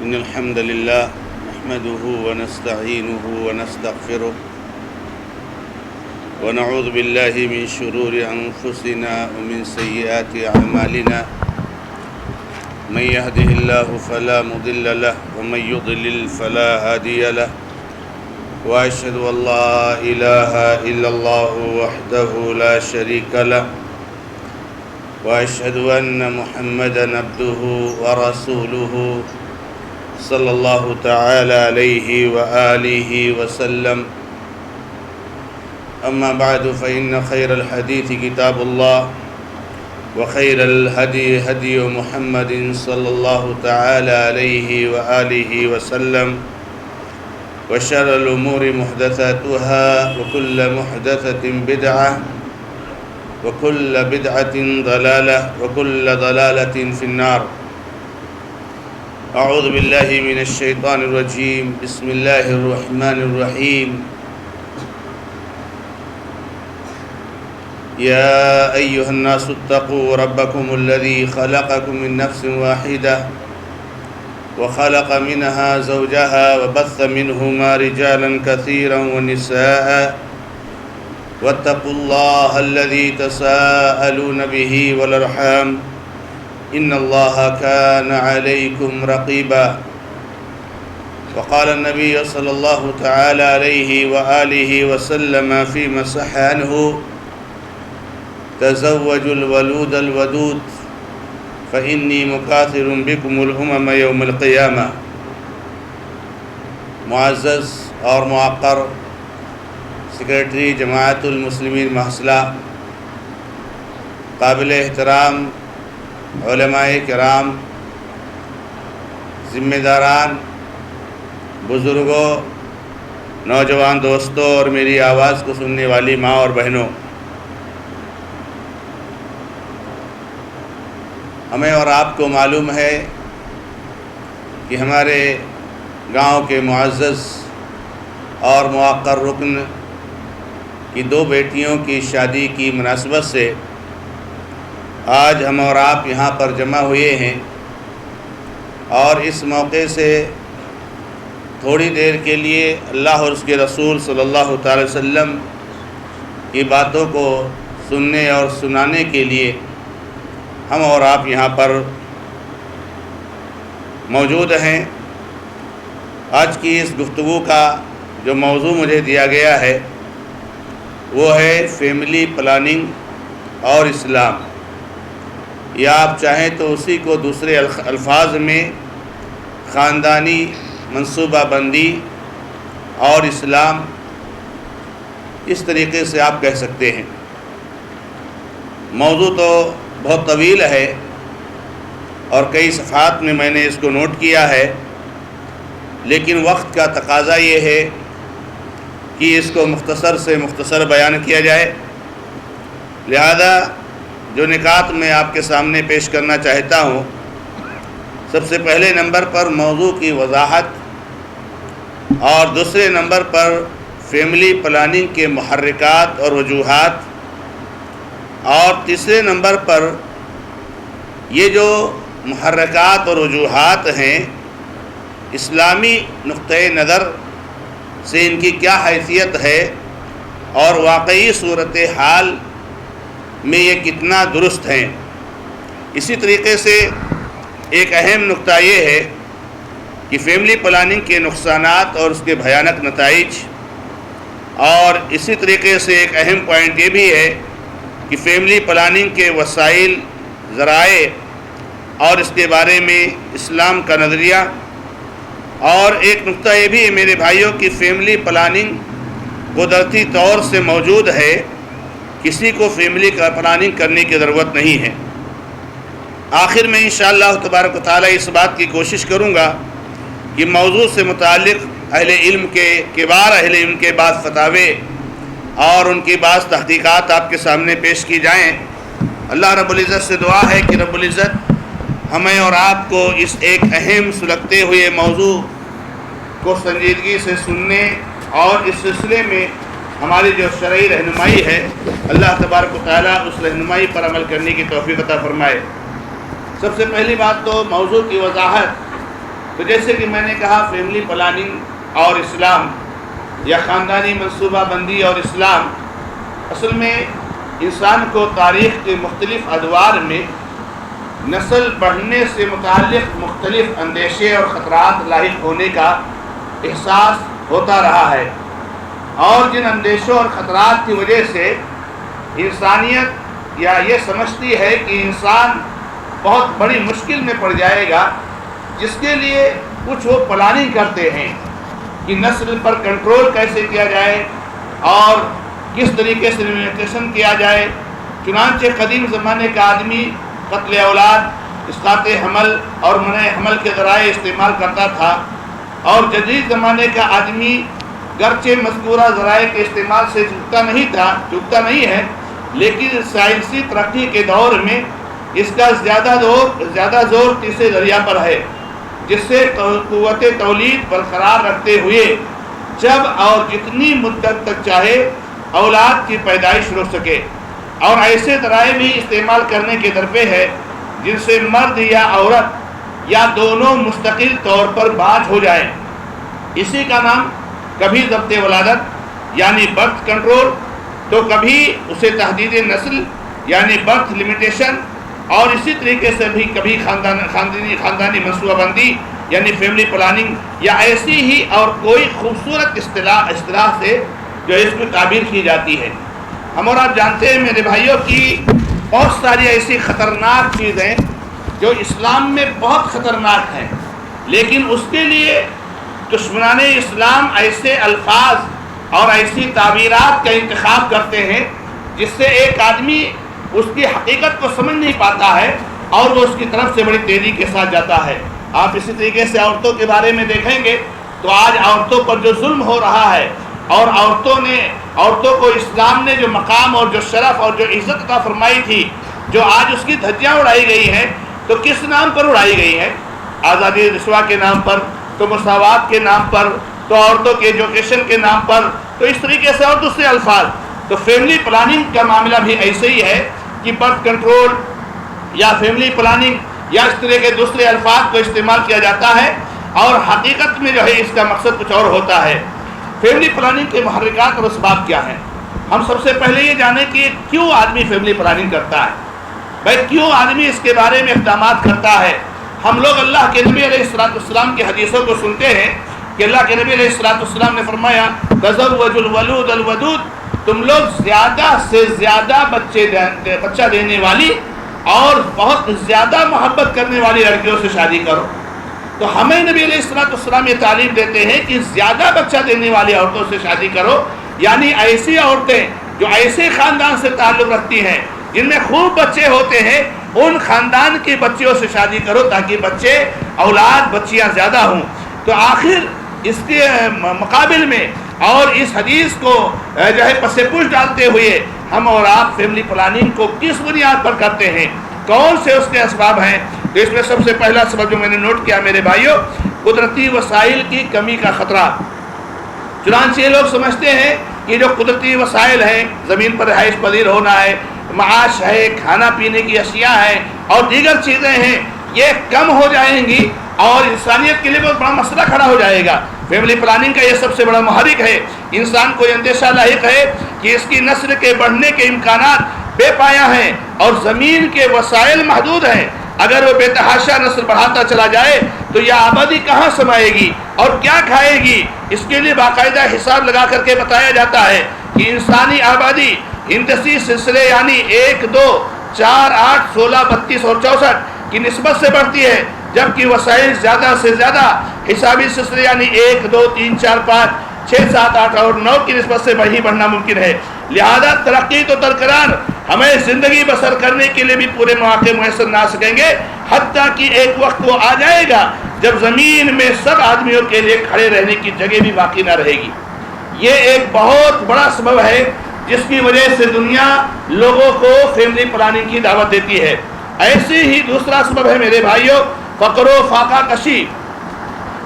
إن الحمد لله نحمده ونستعينه ونستغفره ونعوذ بالله من شرور أنفسنا ومن سيئات أعمالنا من يهده الله فلا مضل له ومن يضلل فلا هادي له وأشهد أن لا إله إلا الله وحده لا شريك له وأشهد أن محمدًا عبده ورسوله صلى الله تعالى عليه وآله وسلم أما بعد فإن خير الحديث كتاب الله وخير الهدي هدي محمد صلى الله تعالى عليه وآله وسلم وشر الأمور محدثاتها وكل محدثة بدعة وكل بدعة ضلالة وكل ضلالة في النار. أعوذ بالله من الشيطان الرجيم. بسم الله الرحمن الرحيم. يا أيها الناس اتقوا ربكم الذي خلقكم من نفس واحدة وخلق منها زوجها وبث منهما رجالا كثيرا ونساء واتقوا الله الذي تساءلون به والأرحام إن الله كان عليكم رقيبا. وقال النبي صلى الله تعالى عليه وآله وسلم فيما صح عنه تزوجوا الولود الودود فإني مكاثر بكم الأمم يوم القيامة. معزز اور موقر سیکرٹری جماعت المسلمین محصلہ، قابل احترام علماء کرام، ذمہ داران، بزرگوں، نوجوان دوستوں اور میری آواز کو سننے والی ماں اور بہنوں، ہمیں اور آپ کو معلوم ہے کہ ہمارے گاؤں کے معزز اور موقر رکن کی دو بیٹیوں کی شادی کی مناسبت سے آج ہم اور آپ یہاں پر جمع ہوئے ہیں، اور اس موقع سے تھوڑی دیر کے لیے اللہ اور اس کے رسول صلی اللہ تعالی وسلم کی باتوں کو سننے اور سنانے کے لیے ہم اور آپ یہاں پر موجود ہیں۔ آج کی اس گفتگو کا جو موضوع مجھے دیا گیا ہے وہ ہے فیملی پلاننگ اور اسلام، یا آپ چاہیں تو اسی کو دوسرے الفاظ میں خاندانی منصوبہ بندی اور اسلام، اس طریقے سے آپ کہہ سکتے ہیں۔ موضوع تو بہت طویل ہے اور کئی صفحات میں میں نے اس کو نوٹ کیا ہے، لیکن وقت کا تقاضا یہ ہے کہ اس کو مختصر سے مختصر بیان کیا جائے، لہذا جو نکات میں آپ کے سامنے پیش کرنا چاہتا ہوں، سب سے پہلے نمبر پر موضوع کی وضاحت، اور دوسرے نمبر پر فیملی پلاننگ کے محرکات اور وجوہات، اور تیسرے نمبر پر یہ جو محرکات اور وجوہات ہیں اسلامی نقطۂ نظر سے ان کی کیا حیثیت ہے اور واقعی صورتحال میں یہ کتنا درست ہیں۔ اسی طریقے سے ایک اہم نقطہ یہ ہے کہ فیملی پلاننگ کے نقصانات اور اس کے بھیانک نتائج، اور اسی طریقے سے ایک اہم پوائنٹ یہ بھی ہے کہ فیملی پلاننگ کے وسائل، ذرائع اور اس کے بارے میں اسلام کا نظریہ، اور ایک نقطہ یہ بھی ہے میرے بھائیوں کہ فیملی پلاننگ قدرتی طور سے موجود ہے، کسی کو فیملی کا پلاننگ کرنے کی ضرورت نہیں ہے۔ آخر میں انشاءاللہ تبارک و تعالی اس بات کی کوشش کروں گا کہ موضوع سے متعلق اہل علم کے کبار اہل علم کے بعض فتاوے اور ان کی بعض تحقیقات آپ کے سامنے پیش کی جائیں۔ اللہ رب العزت سے دعا ہے کہ رب العزت ہمیں اور آپ کو اس ایک اہم سلگتے ہوئے موضوع کو سنجیدگی سے سننے اور اس سلسلے میں ہماری جو شرعی رہنمائی ہے اللہ تبارک و تعالیٰ اس رہنمائی پر عمل کرنے کی توفیق عطا فرمائے۔ سب سے پہلی بات تو موضوع کی وضاحت تو جیسے کہ میں نے کہا فیملی پلاننگ اور اسلام یا خاندانی منصوبہ بندی اور اسلام اصل میں انسان کو تاریخ کے مختلف ادوار میں نسل بڑھنے سے متعلق مختلف اندیشے اور خطرات لاحق ہونے کا احساس ہوتا رہا ہے، اور جن اندیشوں اور خطرات کی وجہ سے انسانیت یا یہ سمجھتی ہے کہ انسان بہت بڑی مشکل میں پڑ جائے گا، جس کے لیے کچھ وہ پلاننگ کرتے ہیں کہ نسل پر کنٹرول کیسے کیا جائے اور کس طریقے سے لمیٹیشن کیا جائے۔ چنانچہ قدیم زمانے کا آدمی قتل اولاد، اسقاط حمل اور منع حمل کے ذرائع استعمال کرتا تھا، اور جدید زمانے کا آدمی گرچہ مذکورہ ذرائع کے استعمال سے چوکتا نہیں ہے، لیکن سائنسی ترقی کے دور میں اس کا زیادہ زور تیسرے ذریعہ پر ہے، جس سے قوت تولید برقرار رکھتے ہوئے جب اور جتنی مدت تک چاہے اولاد کی پیدائش رک سکے، اور ایسے ذرائع بھی استعمال کرنے کے درپے ہے جن سے مرد یا عورت یا دونوں مستقل طور پر باز ہو جائیں۔ اسی کا نام کبھی ضبط ولادت یعنی برتھ کنٹرول، تو کبھی اسے تحدید نسل یعنی برتھ لمیٹیشن، اور اسی طریقے سے بھی کبھی خاندانی منصوبہ بندی یعنی فیملی پلاننگ، یا ایسی ہی اور کوئی خوبصورت اصطلاح سے جو اس کی تعبیر کی جاتی ہے۔ ہم اور آپ جانتے ہیں میرے بھائیوں کی بہت ساری ایسی خطرناک چیزیں جو اسلام میں بہت خطرناک ہیں، لیکن اس کے لیے دشمنان اسلام ایسے الفاظ اور ایسی تعبیرات کا انتخاب کرتے ہیں جس سے ایک آدمی اس کی حقیقت کو سمجھ نہیں پاتا ہے اور وہ اس کی طرف سے بڑی تیزی کے ساتھ جاتا ہے۔ آپ اسی طریقے سے عورتوں کے بارے میں دیکھیں گے تو آج عورتوں پر جو ظلم ہو رہا ہے، اور عورتوں کو اسلام نے جو مقام اور جو شرف اور جو عزت عطا فرمائی تھی، جو آج اس کی دھجیاں اڑائی گئی ہیں، تو کس نام پر اڑائی گئی ہیں؟ آزادی رسوا کے نام پر، تو مساوات کے نام پر، تو عورتوں کے ایجوکیشن کے نام پر، تو اس طریقے سے اور دوسرے الفاظ۔ تو فیملی پلاننگ کا معاملہ بھی ایسے ہی ہے کہ برتھ کنٹرول یا فیملی پلاننگ یا اس طرح کے دوسرے الفاظ کو استعمال کیا جاتا ہے، اور حقیقت میں جو ہے اس کا مقصد کچھ اور ہوتا ہے۔ فیملی پلاننگ کے محرکات اور اسباب کیا ہیں؟ ہم سب سے پہلے یہ جانیں کہ کیوں آدمی فیملی پلاننگ کرتا ہے، بھائی کیوں آدمی اس کے بارے میں اقدامات کرتا ہے۔ ہم لوگ اللہ کے نبی علیہ السلام کی حدیثوں کو سنتے ہیں کہ اللہ کے نبی علیہ السلام نے فرمایا تزوجوا الولود الودود، تم لوگ زیادہ سے زیادہ بچہ دینے والی اور بہت زیادہ محبت کرنے والی لڑکیوں سے شادی کرو۔ تو ہمیں نبی علیہ السلام یہ تعلیم دیتے ہیں کہ زیادہ بچہ دینے والی عورتوں سے شادی کرو، یعنی ایسی عورتیں جو ایسے خاندان سے تعلق رکھتی ہیں جن میں خوب بچے ہوتے ہیں، ان خاندان کی بچیوں سے شادی کرو تاکہ بچیاں زیادہ ہوں۔ تو آخر اس کے مقابل میں اور اس حدیث کو جو ہے پس پوش ڈالتے ہوئے ہم اور آپ فیملی پلاننگ کو کس بنیاد پر کرتے ہیں، کون سے اس کے اسباب ہیں؟ تو اس میں سب سے پہلا سبب جو میں نے نوٹ کیا میرے بھائیوں، قدرتی وسائل کی کمی کا خطرہ۔ چنانچہ یہ لوگ سمجھتے ہیں کہ جو قدرتی وسائل ہیں، زمین پر رہائش پذیر ہونا ہے، معاش ہے، کھانا پینے کی اشیاء ہیں اور دیگر چیزیں ہیں، یہ کم ہو جائیں گی اور انسانیت کے لیے بہت بڑا مسئلہ کھڑا ہو جائے گا۔ فیملی پلاننگ کا یہ سب سے بڑا محرک ہے۔ انسان کو یہ اندیشہ لاحق ہے کہ اس کی نسل کے بڑھنے کے امکانات بے پایہ ہیں اور زمین کے وسائل محدود ہیں۔ اگر وہ بے تحاشا نسل بڑھاتا چلا جائے تو یہ آبادی کہاں سمائے گی اور کیا کھائے گی؟ اس کے لیے باقاعدہ حساب لگا کر کے بتایا جاتا ہے کہ انسانی آبادی ہندسی سلسلے یعنی 1، 2، 4، 8، 16، 32 اور 64 کی نسبت سے بڑھتی ہے، جبکہ وسائل زیادہ سے زیادہ حسابی سلسلے یعنی 1، 2، 3، 4، 5، 6، 7، 8 اور 9 کی نسبت سے وہی بڑھنا ممکن ہے۔ لہذا ترقی تو درکرار، ہمیں زندگی بسر کرنے کے لیے بھی پورے مواقع میسر نہ سکیں گے، حتیٰ کہ ایک وقت وہ آ جائے گا جب زمین میں سب آدمیوں کے لیے کھڑے رہنے کی جگہ بھی باقی نہ رہے گی۔ یہ ایک بہت بڑا سبب ہے جس کی وجہ سے دنیا لوگوں کو فیملی پلاننگ کی دعوت دیتی ہے۔ ایسے ہی دوسرا سبب ہے میرے بھائیوں، فقر و فاقہ کشی۔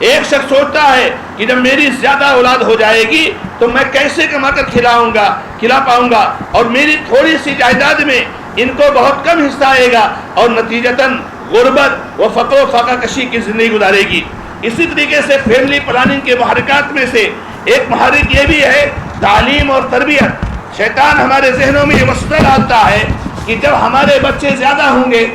ایک شخص سوچتا ہے کہ جب میری زیادہ اولاد ہو جائے گی تو میں کیسے کما کر کھلا پاؤں گا، اور میری تھوڑی سی جائیداد میں ان کو بہت کم حصہ آئے گا، اور نتیجتاً غربت و فقر و فاقہ کشی کی زندگی گزارے گی۔ اسی طریقے سے فیملی پلاننگ کے محرکات میں سے ایک محرک یہ بھی ہے تعلیم اور تربیت۔ شیطان ہمارے ذہنوں میں یہ مسئلہ ڈالتا ہے کہ جب ہمارے بچے زیادہ ہوں گے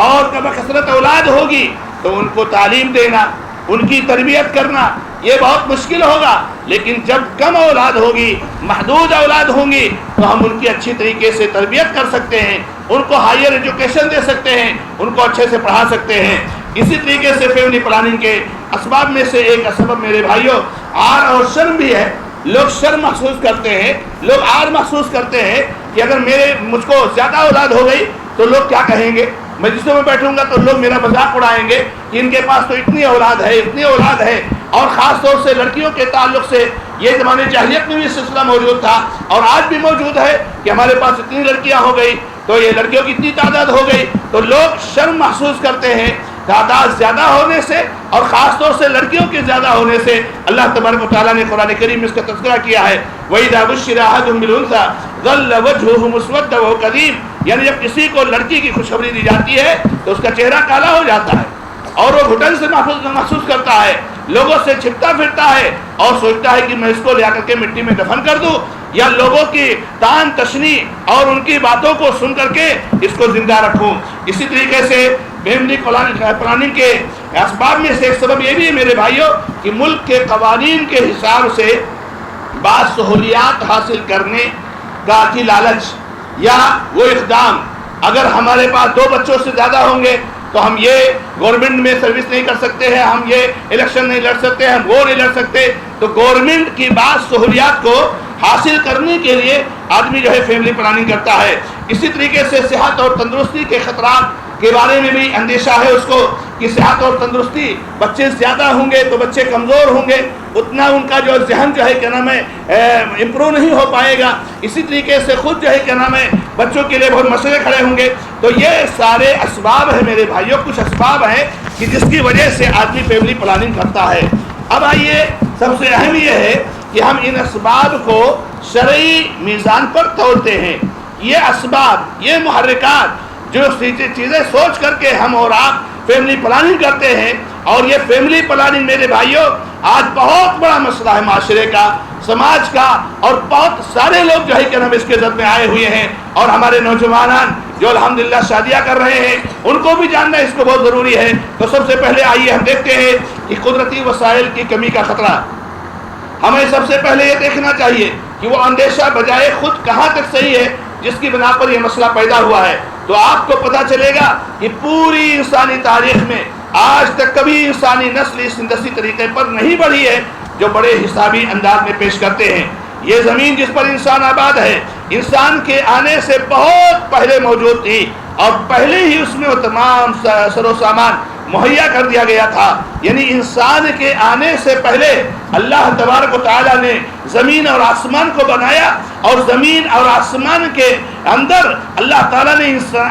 اور بکثرت اولاد ہوگی تو ان کو تعلیم دینا، ان کی تربیت کرنا یہ بہت مشکل ہوگا، لیکن جب کم اولاد ہوگی، محدود اولاد ہوں گی تو ہم ان کی اچھی طریقے سے تربیت کر سکتے ہیں، ان کو ہائر ایجوکیشن دے سکتے ہیں، ان کو اچھے سے پڑھا سکتے ہیں۔ اسی طریقے سے فیملی پلاننگ کے اسباب میں سے ایک سبب میرے بھائیوں عار اور شرم بھی ہے۔ لوگ شرم محسوس کرتے ہیں، لوگ عار محسوس کرتے ہیں کہ اگر مجھ کو زیادہ اولاد ہو گئی تو لوگ کیا کہیں گے، مجلسوں میں بیٹھوں گا تو لوگ میرا مذاق اڑائیں گے کہ ان کے پاس تو اتنی اولاد ہے، اتنی اولاد ہے۔ اور خاص طور سے لڑکیوں کے تعلق سے یہ زمانے جاہلیت میں بھی سلسلہ موجود تھا اور آج بھی موجود ہے کہ ہمارے پاس اتنی لڑکیاں ہو گئی تو یہ لڑکیوں کی اتنی تعداد ہو گئی، تو لوگ شرم محسوس کرتے ہیں تعداد زیادہ ہونے سے، اور خاص طور سے لڑکیوں کے زیادہ ہونے سے۔ اللہ تبارک و تعالیٰ نے قرآن کریم میں اس کا تذکرہ کیا ہے، وَإِذَا بُشِّرَ أَحَدُهُم بِالْأُنثَىٰ ظَلَّ وَجْهُهُ مُسْوَدًّا وَهُوَ كَظِيمٌ، یعنی جب کسی کو لڑکی کی خوشخبری دی جاتی ہے تو اس کا چہرہ کالا ہو جاتا ہے اور وہ گھٹن سے محسوس کرتا ہے، لوگوں سے چھپتا پھرتا ہے اور سوچتا ہے کہ میں اس کو لے کر کے مٹی میں دفن کر دوں، یا لوگوں کی تان تشنی اور ان کی باتوں کو سن کر کے اس کو زندہ رکھوں۔ اسی طریقے سے فیملی پلاننگ کے اسباب میں سے ایک سبب یہ بھی ہے میرے بھائیوں کہ ملک کے قوانین کے حساب سے بعض سہولیات حاصل کرنے کی لالچ یا وہ اقدام، اگر ہمارے پاس 2 بچوں سے زیادہ ہوں گے تو ہم یہ گورنمنٹ میں سروس نہیں کر سکتے ہیں، ہم یہ الیکشن نہیں لڑ سکتے، ہم وہ نہیں لڑ سکتے، تو گورنمنٹ کی بعض سہولیات کو حاصل کرنے کے لیے آدمی جو ہے فیملی پلاننگ کرتا ہے۔ اسی طریقے سے صحت اور تندرستی کے خطرات کے بارے میں بھی اندیشہ ہے اس کو کہ صحت اور تندرستی، بچے زیادہ ہوں گے تو بچے کمزور ہوں گے، اتنا ان کا جو ذہن جو ہے کیا نام ہے امپروو نہیں ہو پائے گا، اسی طریقے سے خود جو ہے کیا نام ہے بچوں کے لیے بہت مسئلے کھڑے ہوں گے۔ تو یہ سارے اسباب ہیں میرے بھائیوں، کچھ اسباب ہیں کہ جس کی وجہ سے آدمی فیملی پلاننگ کرتا ہے۔ اب آئیے سب سے اہم یہ ہے کہ ہم ان اسباب کو شرعی میزان پر تولتے ہیں۔ یہ اسباب، یہ محرکات جو چیزیں سوچ کر کے ہم اور آپ فیملی پلاننگ کرتے ہیں، اور یہ فیملی پلاننگ میرے بھائیوں آج بہت بڑا مسئلہ ہے معاشرے کا، سماج کا، اور بہت سارے لوگ جو ہے کہ ہم اس کے زد میں آئے ہوئے ہیں، اور ہمارے نوجوانان جو الحمدللہ شادیاں کر رہے ہیں ان کو بھی جاننا اس کو بہت ضروری ہے۔ تو سب سے پہلے آئیے ہم دیکھتے ہیں کہ قدرتی وسائل کی کمی کا خطرہ۔ ہمیں سب سے پہلے یہ دیکھنا چاہیے کہ وہ اندیشہ بجائے خود کہاں تک صحیح ہے جس کی بنا پر یہ مسئلہ پیدا ہوا ہے۔ تو آپ کو پتہ چلے گا کہ پوری انسانی تاریخ میں آج تک کبھی انسانی نسل اس ہندسی طریقے پر نہیں بڑھی ہے جو بڑے حسابی انداز میں پیش کرتے ہیں۔ یہ زمین جس پر انسان آباد ہے انسان کے آنے سے بہت پہلے موجود تھی، اور پہلے ہی اس میں وہ تمام سر و سامان مہیا کر دیا گیا تھا۔ یعنی انسان کے آنے سے پہلے اللہ تبارک و تعالیٰ نے زمین اور آسمان کو بنایا، اور زمین اور آسمان کے اندر اللہ تعالیٰ نے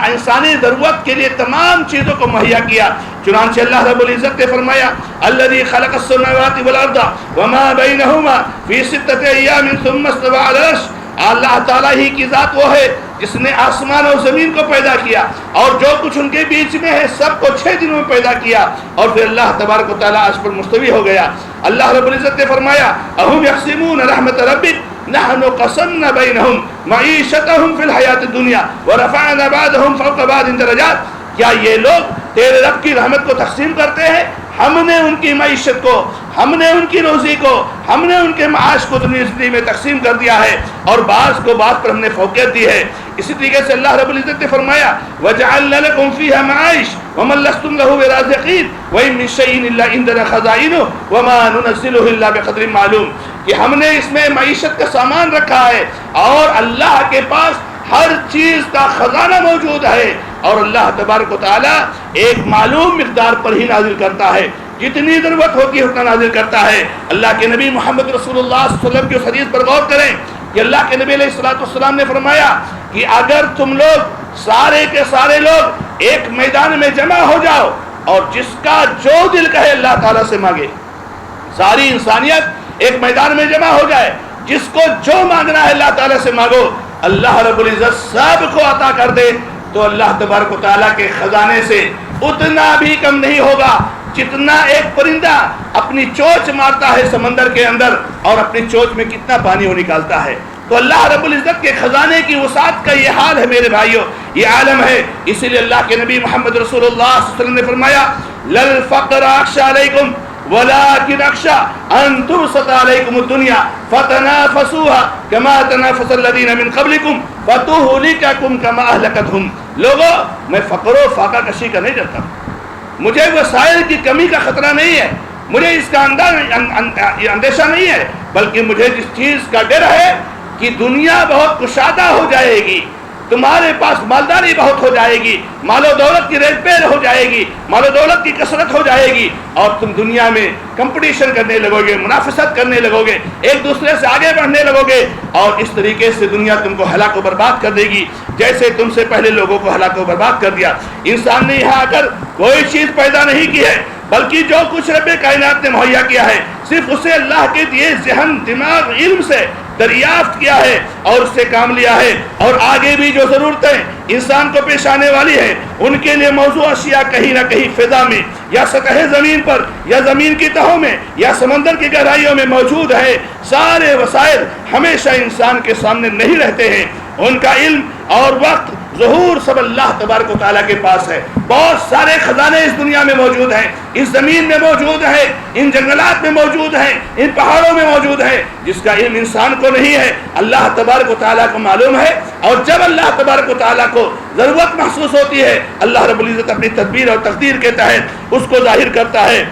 انسانی ضرورت کے لیے تمام چیزوں کو مہیا کیا۔ چنانچہ اللہ رب العزت نے فرمایا الذی خلق السماوات والارض وما بینہما فی 6 ایام ثم استوى علی العرش، اللہ تعالیٰ ہی کی ذات وہ ہے جس نے آسمان اور زمین کو پیدا کیا اور جو کچھ ان کے بیچ میں ہے سب کو 6 دنوں میں پیدا کیا، اور پھر اللہ تبارک و تعالیٰ عرش پر مستوی ہو گیا۔ اللہ رب العزت نے فرمایا اہم یقسمون رحمت ربک نحن قسمنا بینہم معیشتہم فی الحیات الدنیا ورفعنا بعضہم فوق بعض درجات، کیا یہ لوگ تیرے رب کی رحمت کو تقسیم کرتے ہیں؟ ہم نے ان کی معیشت کو، ہم نے ان کی روزی کو، ہم نے ان کے معاش کو دنیا زندگی میں تقسیم کر دیا ہے، اور بعض کو بعض پر ہم نے فوقیت دی ہے۔ اسی طریقے سے اللہ رب العزت نے فرمایا وَجَعَلْنَا لَكُمْ فِيهَا مَعَائِشَ وَمَن لَّسْتُمْ لَهُ بِرَازِقِينَ وَإِن مِّن شَيْءٍ إِلَّا عِندَنَا خَزَائِنُهُ وَمَا نُنَزِّلُهُ إِلَّا بِقَدْرٍ مَّعْلُومٍ، کہ ہم نے اس میں معیشت کا سامان رکھا ہے اور اللہ کے پاس ہر چیز کا خزانہ موجود ہے، اور اللہ تبارک و تعالیٰ ایک معلوم مقدار پر ہی نازل کرتا ہے، جتنی ضرورت ہوتی ہے اتنا نازل کرتا ہے۔ اللہ کے نبی محمد رسول اللہ صلی اللہ علیہ وسلم کی اس حدیث پر غور کریں کہ اللہ کے نبی علیہ السلام نے فرمایا کہ اگر تم لوگ سارے کے سارے لوگ ایک میدان میں جمع ہو جاؤ اور جس کا جو دل کہے اللہ تعالیٰ سے مانگے، ساری انسانیت ایک میدان میں جمع ہو جائے، جس کو جو مانگنا ہے اللہ تعالیٰ سے مانگو، اللہ رب العزت سب کو عطا کر دے، تو اللہ تبارک و تعالیٰ کے خزانے سے اتنا بھی کم نہیں ہوگا جتنا ایک پرندہ اپنی چونچ مارتا ہے سمندر کے اندر اور اپنی چونچ میں کتنا پانی وہ نکالتا ہے، تو اللہ رب العزت کے خزانے کی وسعت کا یہ حال ہے میرے بھائیوں، یہ عالم ہے۔ اسی لیے اللہ کے نبی محمد رسول اللہ صلی اللہ علیہ وسلم نے فرمایا للفقر اخشى علیکم ولكن اخشى ان تبسط علیکم الدنیا فتنافسوها كما تنافس الذين من قبلكم فتهلككم كما اهلكتهم۔ لوگوں، میں فقر و فاقہ کشی کا نہیں ڈرتا، مجھے وسائل کی کمی کا خطرہ نہیں ہے، مجھے اس کا اندیشہ نہیں ہے، بلکہ مجھے جس چیز کا ڈر ہے کہ دنیا بہت کشادہ ہو جائے گی، تمہارے پاس مالداری بہت ہو جائے گی، مال و دولت کی ریل پیر ہو جائے گی، مال و دولت کی کثرت ہو جائے گی، اور تم دنیا میں کمپٹیشن کرنے لگو گے، منافست کرنے لگو گے، ایک دوسرے سے آگے بڑھنے لگو گے، اور اس طریقے سے دنیا تم کو ہلاک و برباد کر دے گی جیسے تم سے پہلے لوگوں کو ہلاک و برباد کر دیا۔ انسان نے یہاں آ کر کوئی چیز پیدا نہیں کی ہے، بلکہ جو کچھ رب کائنات نے مہیا کیا ہے صرف اسے اللہ کے دیے ذہن، دماغ، علم سے دریافت کیا ہے اور اس سے کام لیا ہے، اور آگے بھی جو ضرورتیں انسان کو پیش آنے والی ہیں ان کے لیے موضوع اشیاء کہیں نہ کہیں فضا میں یا سطح زمین پر یا زمین کی تہوں میں یا سمندر کی گہرائیوں میں موجود ہے۔ سارے وسائل ہمیشہ انسان کے سامنے نہیں رہتے ہیں، ان کا علم اور وقت ظہور سب اللہ تبارک و تعالیٰ کے پاس ہے۔ بہت سارے خزانے اس دنیا میں موجود ہیں، اس زمین میں موجود ہیں، ان جنگلات میں موجود ہیں، ان پہاڑوں میں موجود ہیں، جس کا علم انسان کو نہیں ہے، اللہ تبارک و تعالیٰ کو معلوم ہے۔ اور جب اللہ تبارک و تعالیٰ کو ضرورت محسوس ہوتی ہے، اللہ رب العزت اپنی تدبیر اور تقدیر کے تحت اس کو ظاہر کرتا ہے۔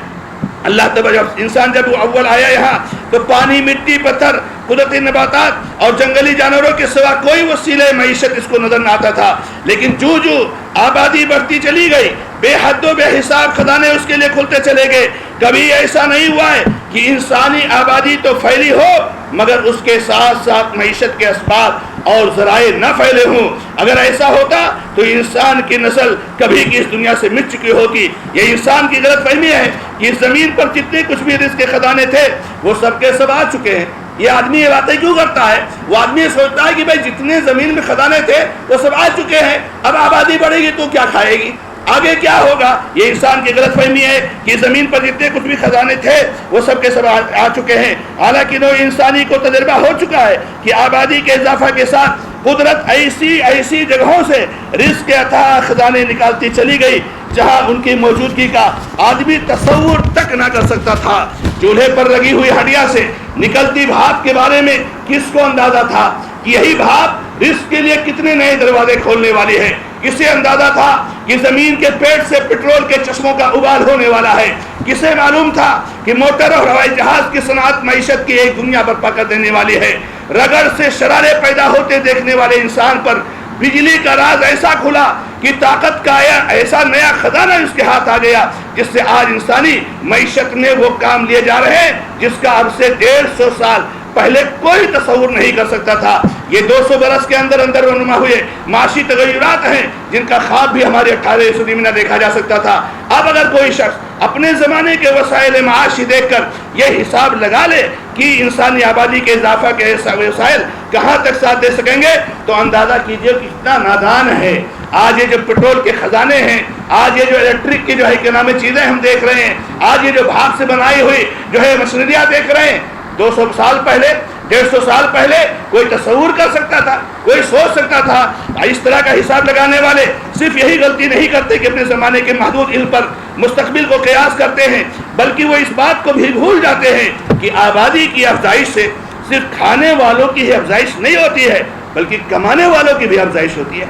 اللہ تبارک انسان جب اول آیا یہاں تو پانی، مٹی، پتھر، قدرتی نباتات اور جنگلی جانوروں کے سوا کوئی وسیلہ معیشت اس کو نظر نہ آتا تھا، لیکن جو آبادی بڑھتی چلی گئی، بے حد و بے حساب خزانے اس کے لیے کھلتے چلے گئے۔ کبھی ایسا نہیں ہوا ہے کہ انسانی آبادی تو پھیلی ہو مگر اس کے ساتھ ساتھ معیشت کے اسباب اور ذرائع نہ پھیلے ہوں۔ اگر ایسا ہوتا تو انسان کی نسل کبھی کی اس دنیا سے مٹ چکی ہوتی۔ یہ انسان کی غلط فہمی ہے کہ اس زمین پر جتنے کچھ بھی رزق کے خزانے تھے وہ سب کے سب آ چکے ہیں۔ یہ آدمی یہ باتیں کیوں کرتا ہے؟ وہ آدمی یہ سوچتا ہے کہ بھائی جتنے زمین میں خزانے تھے وہ سب آ چکے ہیں، اب آبادی بڑھے گی تو کیا کھائے گی، آگے کیا ہوگا؟ یہ انسان کی غلط فہمی ہے کہ زمین پر جتنے کچھ بھی خزانے تھے وہ سب کے سب آ چکے ہیں۔ حالانکہ نوع انسانی کو تجربہ ہو چکا ہے کہ آبادی کے اضافہ کے ساتھ قدرت ایسی جگہوں سے رزق کے عطا خزانے نکالتی چلی گئی جہاں ان کی موجودگی کا آدمی تصور تک نہ کر سکتا تھا۔ چولہے پر لگی ہوئی ہڈیا سے نکلتی بھاپ کے بارے میں کس کو اندازہ تھا کہ یہی بھاپ رزق کے لیے کتنے نئے دروازے کھولنے والی ہے؟ کسے اندازہ تھا کہ زمین کے پیٹ سے پٹرول کے چشموں کا ابال ہونے والا ہے؟ کسے معلوم تھا کہ موٹر اور ہوائی جہاز کی صنعت معیشت کی ایک دنیا برپا کر دینے والی ہے؟ رگڑ سے شرارے پیدا ہوتے دیکھنے والے انسان پر بجلی کا راز ایسا کھلا کہ طاقت کا ایسا نیا خزانہ اس کے ہاتھ آ گیا جس سے آج انسانی معیشت میں وہ کام لیے جا رہے ہیں جس کا اب سے 150 سال پہلے کوئی تصور نہیں کر سکتا تھا۔ یہ 200 برس کے اندر رونما ہوئے معاشی تغیرات ہیں جن کا خواب بھی ہمارے 18ویں صدی میں نہ دیکھا جا سکتا تھا۔ اب اگر کوئی شخص اپنے زمانے کے وسائل معاشی دیکھ کر یہ حساب لگا لے کہ انسانی آبادی کے اضافہ کے وسائل کہاں تک ساتھ دے سکیں گے تو اندازہ کیجئے کہ کتنا نادان ہے۔ آج یہ جو پٹرول کے خزانے ہیں، آج یہ جو الیکٹرک کی جو ہے کیا نام چیزیں ہم دیکھ رہے ہیں، آج یہ جو بھاپ سے بنائی ہوئی جو ہے مشینریاں دیکھ رہے ہیں، 200 سال پہلے 150 سال پہلے کوئی تصور کر سکتا تھا، کوئی سوچ سکتا تھا؟ اس طرح کا حساب لگانے والے صرف یہی غلطی نہیں کرتے کہ اپنے زمانے کے محدود علم پر مستقبل کو قیاس کرتے ہیں، بلکہ وہ اس بات کو بھی بھول جاتے ہیں کہ آبادی کی افزائش سے صرف کھانے والوں کی ہی افزائش نہیں ہوتی ہے بلکہ کمانے والوں کی بھی افزائش ہوتی ہے۔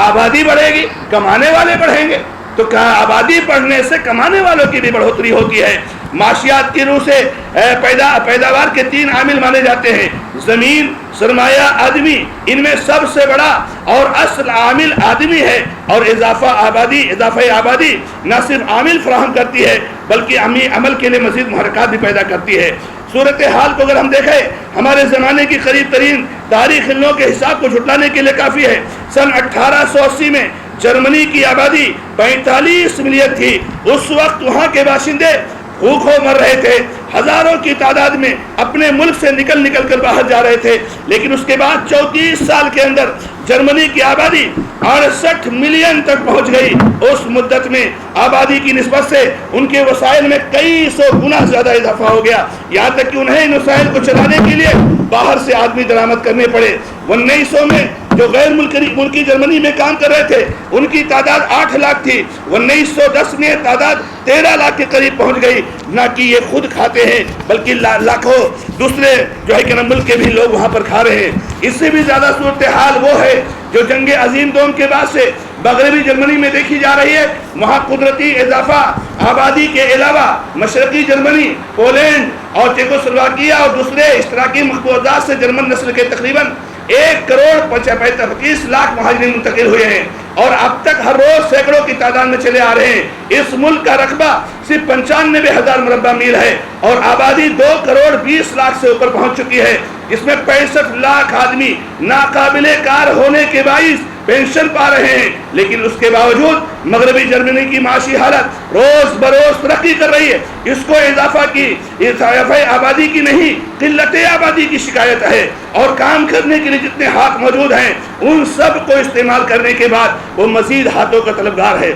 آبادی بڑھے گی، کمانے والے بڑھیں گے، تو آبادی بڑھنے سے کمانے والوں کی بھی بڑھوتری ہوتی ہے۔ معاشیات کی روح سے پیداوار کے 3 عامل مانے جاتے ہیں: زمین، سرمایہ، آدمی۔ ان میں سب سے بڑا اور اصل عامل آدمی ہے، اور اضافہ آبادی نہ صرف عامل فراہم کرتی ہے بلکہ عمل کے لیے مزید محرکات بھی پیدا کرتی ہے۔ صورتحال کو اگر ہم دیکھیں ہمارے زمانے کی قریب ترین تاریخ علموں کے حساب کو جھٹلانے کے لیے کافی ہے۔ سن 1880 میں جرمنی کی آبادی 45 ملین تھی۔ اس وقت وہاں کے باشندے بھوکوں مر رہے تھے، ہزاروں کی تعداد میں اپنے ملک سے نکل کر باہر جا رہے تھے، لیکن اس کے بعد 34 سال کے اندر جرمنی کی آبادی 68 ملین تک پہنچ گئی۔ اس مدت میں آبادی کی نسبت سے ان کے وسائل میں کئی سو گنا زیادہ اضافہ ہو گیا، یہاں تک کہ انہیں ان وسائل کو چلانے کے لیے باہر سے آدمی درآمد کرنے پڑے۔ 1900 میں جو غیر ملکی جرمنی میں کام کر رہے تھے ان کی تعداد 8 لاکھ تھی، 1910 میں تعداد 13 لاکھ کے قریب پہنچ گئی۔ نہ کہ یہ خود کھاتے ہیں بلکہ لاکھوں دوسرے جو ہے کہ ملک کے بھی لوگ وہاں پر کھا رہے ہیں۔ اس سے بھی زیادہ صورتحال وہ ہے جو جنگ عظیم دوم کے بعد سے مغربی جرمنی میں دیکھی جا رہی ہے۔ وہاں قدرتی اضافہ آبادی کے علاوہ مشرقی جرمنی، پولینڈ اور چیکوسلواکیہ اور دوسرے اشتراکی مقبوضات سے جرمن نسل کے تقریباً 1.25 لاکھ مہاجرین منتقل ہوئے ہیں، اور اب تک ہر روز سینکڑوں کی تعداد میں چلے آ رہے ہیں۔ اس ملک کا رقبہ صرف 95,000 مربع میل ہے اور آبادی 2.20 کروڑ سے اوپر پہنچ چکی ہے، جس میں 65 لاکھ آدمی ناقابل کار ہونے کے باعث پینشن پا رہے ہیں۔ لیکن اس کے باوجود مغربی جرمنی کی معاشی حالت روز بروز ترقی کر رہی ہے۔ اس کو اضافہ آبادی کی نہیں، قلت آبادی کی شکایت ہے، اور کام کرنے کے لیے جتنے ہاتھ موجود ہیں ان سب کو استعمال کرنے کے بعد وہ مزید ہاتھوں کا طلبگار ہے۔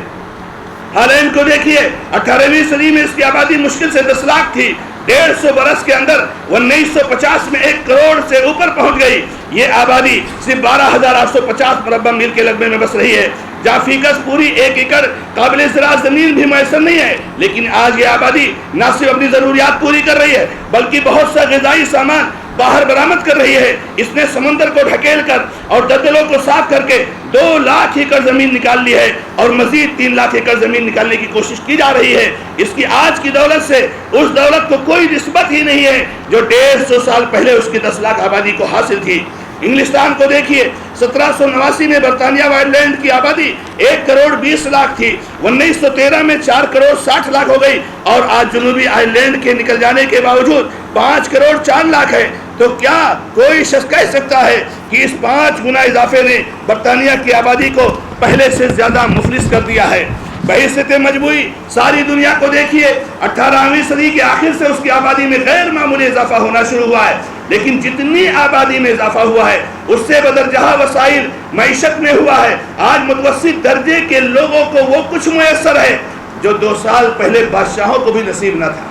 ہالینڈ کو دیکھیے، 18ویں صدی میں اس کی آبادی مشکل سے 10 لاکھ تھی، 150 برس کے اندر 1950 میں 1 کروڑ سے اوپر پہنچ گئی۔ یہ آبادی صرف 12,850 مربع میل کے رقبے میں بس رہی ہے، جہاں فیکس پوری 1 ایکڑ قابل زراعت زمین بھی میسر نہیں ہے۔ لیکن آج یہ آبادی نہ صرف اپنی ضروریات پوری کر رہی ہے بلکہ بہت سا غذائی سامان باہر برآمد کر رہی ہے۔ اس نے سمندر کو ڈھکیل کر اور دلدلوں کو صاف کر کے 2 لاکھ ایکڑ زمین نکال لی ہے، اور مزید 3 لاکھ ایکڑ زمین نکالنے کی کوشش کی جا رہی ہے۔ اس کی آج کی دولت سے اس دولت کو کوئی نسبت ہی نہیں ہے جو 150 سال پہلے اس کی 10 لاکھ آبادی کو حاصل تھی۔ انگلستان کو دیکھیے، 1789 میں برطانیہ وائرلینڈ کی آبادی 1 کروڑ 20 لاکھ تھی، 1913 میں 4 کروڑ 60 لاکھ ہو گئی، اور آج جنوبی آئرلینڈ کے نکل جانے کے باوجود 5 کروڑ 4 لاکھ ہے۔ تو کیا کوئی شخص کہہ سکتا ہے کہ اس 5 گنا اضافے نے برطانیہ کی آبادی کو پہلے سے زیادہ مفلس کر دیا ہے؟ بحیثیت مجموعی ساری دنیا کو دیکھیے، 18ویں صدی کے آخر سے اس کی آبادی میں غیر معمولی اضافہ ہونا شروع ہوا ہے، لیکن جتنی آبادی میں اضافہ ہوا ہے اس سے بدرجہ وسائل معیشت میں ہوا ہے۔ آج متوسط درجے کے لوگوں کو وہ کچھ میسر ہے جو 2 سال پہلے بادشاہوں کو بھی نصیب نہ تھا۔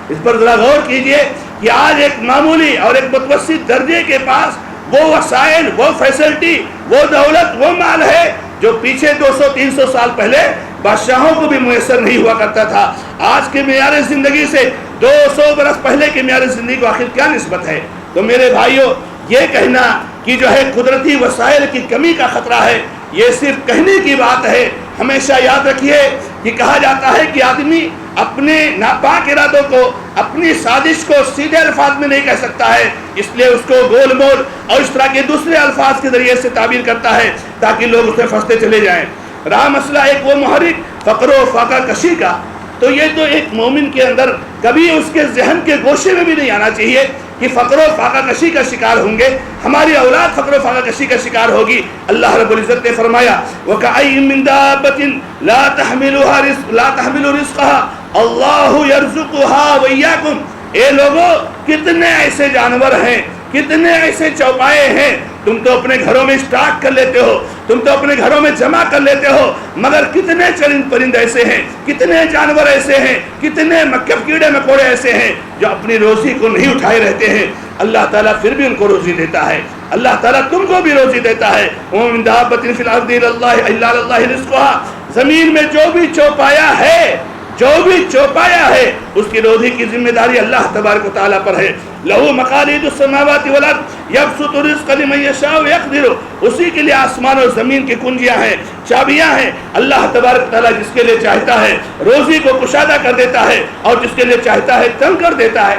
اس پر ذرا غور کیجئے کہ آج ایک معمولی اور ایک متوسط درجے کے پاس وہ وسائل، وہ فیسلٹی، وہ دولت، وہ مال ہے جو پیچھے 200-300 سال پہلے بادشاہوں کو بھی میسر نہیں ہوا کرتا تھا۔ آج کے معیار زندگی سے 200 برس پہلے کے معیار زندگی کو آخر کیا نسبت ہے؟ تو میرے بھائیوں، یہ کہنا کہ جو ہے قدرتی وسائل کی کمی کا خطرہ ہے، یہ صرف کہنے کی بات ہے۔ ہمیشہ یاد رکھیے کہ کہا جاتا ہے کہ آدمی اپنے ناپاک ارادوں کو، اپنی سازش کو سیدھے الفاظ میں نہیں کہہ سکتا ہے، اس لیے اس کو گول مول اور اس طرح کے دوسرے الفاظ کے ذریعے سے تعبیر کرتا ہے تاکہ لوگ اس میں پھنستے چلے جائیں۔ رہا مسئلہ ایک وہ محرک فقر و فاقہ کشی کا، تو یہ تو ایک مومن کے اندر کبھی اس کے ذہن کے گوشے میں بھی نہیں آنا چاہیے کہ فقر و فاقہ کشی کا شکار ہوں گے، ہماری اولاد فقر و فاقہ کشی کا شکار ہوگی۔ اللہ رب العزت نے فرمایا وَكَأَيٍّ مِّن دَابَّةٍ لَا تَحْمِلُ رِزْقَهَا اللَّهُ يَرْزُقُهَا وَإِيَّاكُمْ۔ اے لوگو، کتنے ایسے جانور ہیں، کتنے ایسے چوپائے ہیں، تم تو اپنے گھروں میں اسٹاک کر لیتے ہو، تم تو اپنے گھروں میں جمع کر لیتے ہو، مگر کتنے چرند پرند ایسے ہیں، کتنے جانور ایسے ہیں، کتنے کیڑے مکوڑے ایسے ہیں جو اپنی روزی کو نہیں اٹھائے رہتے ہیں۔ اللہ تعالیٰ پھر بھی ان کو روزی دیتا ہے، اللہ تعالیٰ تم کو بھی روزی دیتا ہے۔ وَمِن دَابَّةٍ فِي الْأَرْضِ إِلَّا عَلَى اللَّهِ رِزْقُهَا۔ زمین میں جو بھی چوپایا ہے اس کی روزی کی ذمہ داری اللہ تبارک و تعالیٰ پر ہے۔ لَهُ مَقَالِيدُ السَّمَاوَاتِ وَالْأَرْضِ يَبْسُطُ الرِّزْقَ لِمَن يَشَاءُ وَيَقْدِرُ۔ اسی کے لیے آسمان اور زمین کی کنجیاں ہیں، چابیاں ہیں۔ اللہ تبارک و تعالیٰ جس کے لیے چاہتا ہے روزی کو کشادہ کر دیتا ہے اور جس کے لیے چاہتا ہے تنگ کر دیتا ہے۔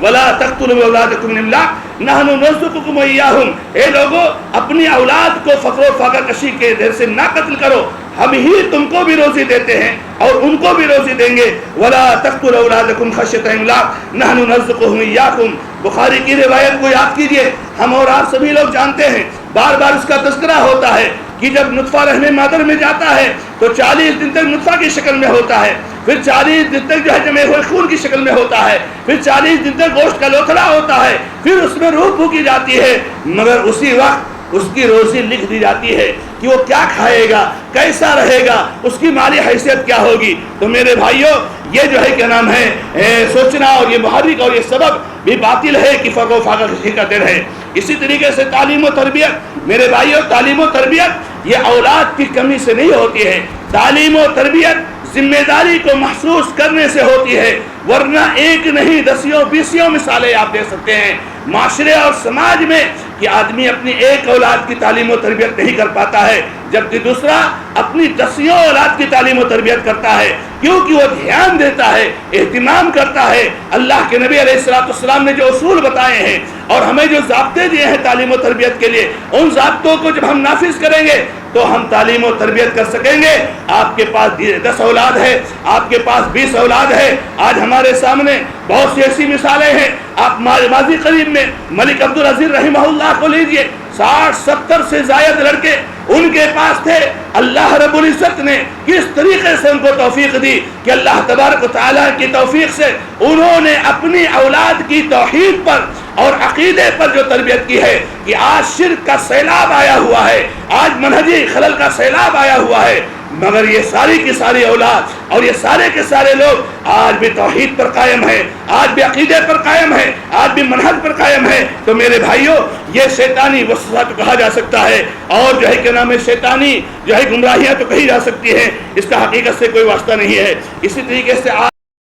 وَلَا تَقْتُلُوا أَوْلَادَكُمْ مِنْ إِمْلَاقٍ نَحْنُ نَرْزُقُكُمْ وَإِيَّاهُمْ۔ اے لوگو، اپنی اولاد کو فقر و فاقہ کشی کے ڈر سے نہ قتل کرو، ہم ہی تم کو بھی روزی دیتے ہیں اور ان کو بھی روزی دیں گے۔ وَلَا تَقْتُلُوا أَوْلَادَكُمْ خَشْيَةَ إِمْلَاقٍ نَحْنُ نَرْزُقُهُمْ وَإِيَّاكُمْ۔ بخاری کی روایت کو یاد کیجئے، ہم اور آپ سبھی لوگ جانتے ہیں، بار بار اس کا تذکرہ ہوتا ہے کہ جب نطفہ رحم مادر میں جاتا ہے تو 40 دن تک نطفہ کی شکل میں ہوتا ہے، پھر 40 دن تک جو ہے جمے ہوئے خون کی شکل میں ہوتا ہے، پھر 40 دن تک گوشت کا لوتھڑا ہوتا ہے، پھر اس میں روح پھونکی جاتی ہے، مگر اسی وقت اس کی روزی لکھ دی جاتی ہے کہ وہ کیا کھائے گا، کیسا رہے گا، اس کی مالی حیثیت کیا ہوگی۔ تو میرے بھائیوں یہ جو ہے کیا نام ہے سوچنا اور یہ محرک اور یہ سبب بھی باطل ہے کہ فرق و فاقہ کسی کا دل ہے۔ اسی طریقے سے تعلیم و تربیت، میرے بھائیوں تعلیم و تربیت یہ اولاد کی کمی سے نہیں ہوتی ہے، تعلیم و تربیت ذمہ داری کو محسوس کرنے سے ہوتی ہے، ورنہ ایک نہیں دسیوں بیسیوں مثالیں آپ دے سکتے ہیں معاشرے اور سماج میں کہ آدمی اپنی ایک اولاد کی تعلیم و تربیت نہیں کر پاتا ہے جبکہ دوسرا اپنی دسیوں اولاد کی تعلیم و تربیت کرتا ہے، کیونکہ وہ دھیان دیتا ہے، اہتمام کرتا ہے۔ اللہ کے نبی علیہ السلام نے جو اصول بتائے ہیں اور ہمیں جو ضابطے دیے ہیں تعلیم و تربیت کے لیے، ان ضابطوں کو جب ہم نافذ کریں گے تو ہم تعلیم و تربیت کر سکیں گے۔ آپ کے پاس 10 اولاد ہے، آپ کے پاس 20 اولاد ہے، آج ہمارے سامنے بہت سی ایسی مثالیں ہیں۔ آپ ماضی قریب میں ملک عبدالعزیز رحمہ اللہ کو لیجئے، 60-70 سے زائد لڑکے ان کے پاس تھے۔ اللہ رب العزت نے کس طریقے سے ان کو توفیق دی کہ اللہ تبارک و تعالیٰ کی توفیق سے انہوں نے اپنی اولاد کی توحید پر اور عقیدے پر جو تربیت کی ہے کہ آج شرک کا سیلاب آیا ہوا ہے، آج منہجی خلل کا سیلاب آیا ہوا ہے، مگر یہ ساری کی ساری اولاد اور یہ سارے کے سارے لوگ آج بھی توحید پر قائم ہیں، آج بھی عقیدے پر قائم ہیں، آج بھی منہج پر قائم ہیں۔ تو میرے بھائیوں یہ شیطانی وسوسہ تو کہا جا سکتا ہے اور جو ہے کہ نام شیطانی جو ہے گمراہیاں تو کہی جا سکتی ہیں، اس کا حقیقت سے کوئی واسطہ نہیں ہے۔ اسی طریقے سے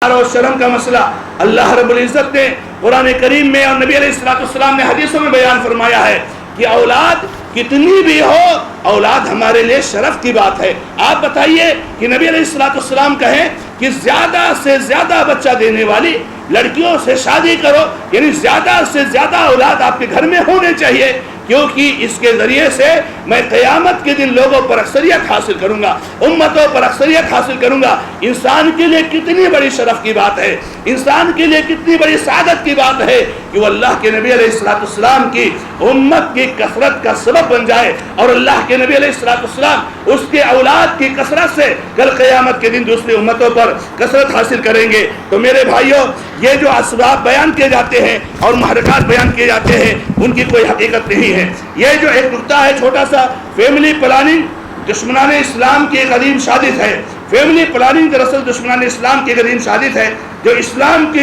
اور شرم کا مسئلہ اللہ رب العزت نے قرآن کریم میں اور نبی علیہ السلام نے حدیثوں میں بیان فرمایا ہے کہ اولاد کتنی بھی ہو، اولاد ہمارے لیے شرف کی بات ہے۔ آپ بتائیے کہ نبی علیہ السلام کہیں کہ زیادہ سے زیادہ بچہ دینے والی لڑکیوں سے شادی کرو، یعنی زیادہ سے زیادہ اولاد آپ کے گھر میں ہونے چاہیے، کیونکہ اس کے ذریعے سے میں قیامت کے دن لوگوں پر اکثریت حاصل کروں گا، امتوں پر اکثریت حاصل کروں گا۔ انسان کے لیے کتنی بڑی شرف کی بات ہے، انسان کے لیے کتنی بڑی سعادت کی بات ہے کہ وہ اللہ کے نبی علیہ السلام کی امت کی کثرت کا سبب بن جائے اور اللہ کے نبی علیہ السلام اس کے اولاد کی کثرت سے کل قیامت کے دن دوسری امتوں پر کثرت حاصل کریں گے۔ تو میرے بھائیوں یہ جو اسباب بیان کیے جاتے ہیں اور محرکات بیان کیے جاتے ہیں ان کی کوئی حقیقت نہیں ہے۔ یہ جو ایک نقطہ ہے چھوٹا سا، فیملی پلاننگ دشمنان اسلام کی ایک عظیم شادت ہے۔ فیملی پلاننگ دراصل دشمنان اسلام کی ایک عظیم شادت ہے جو اسلام کی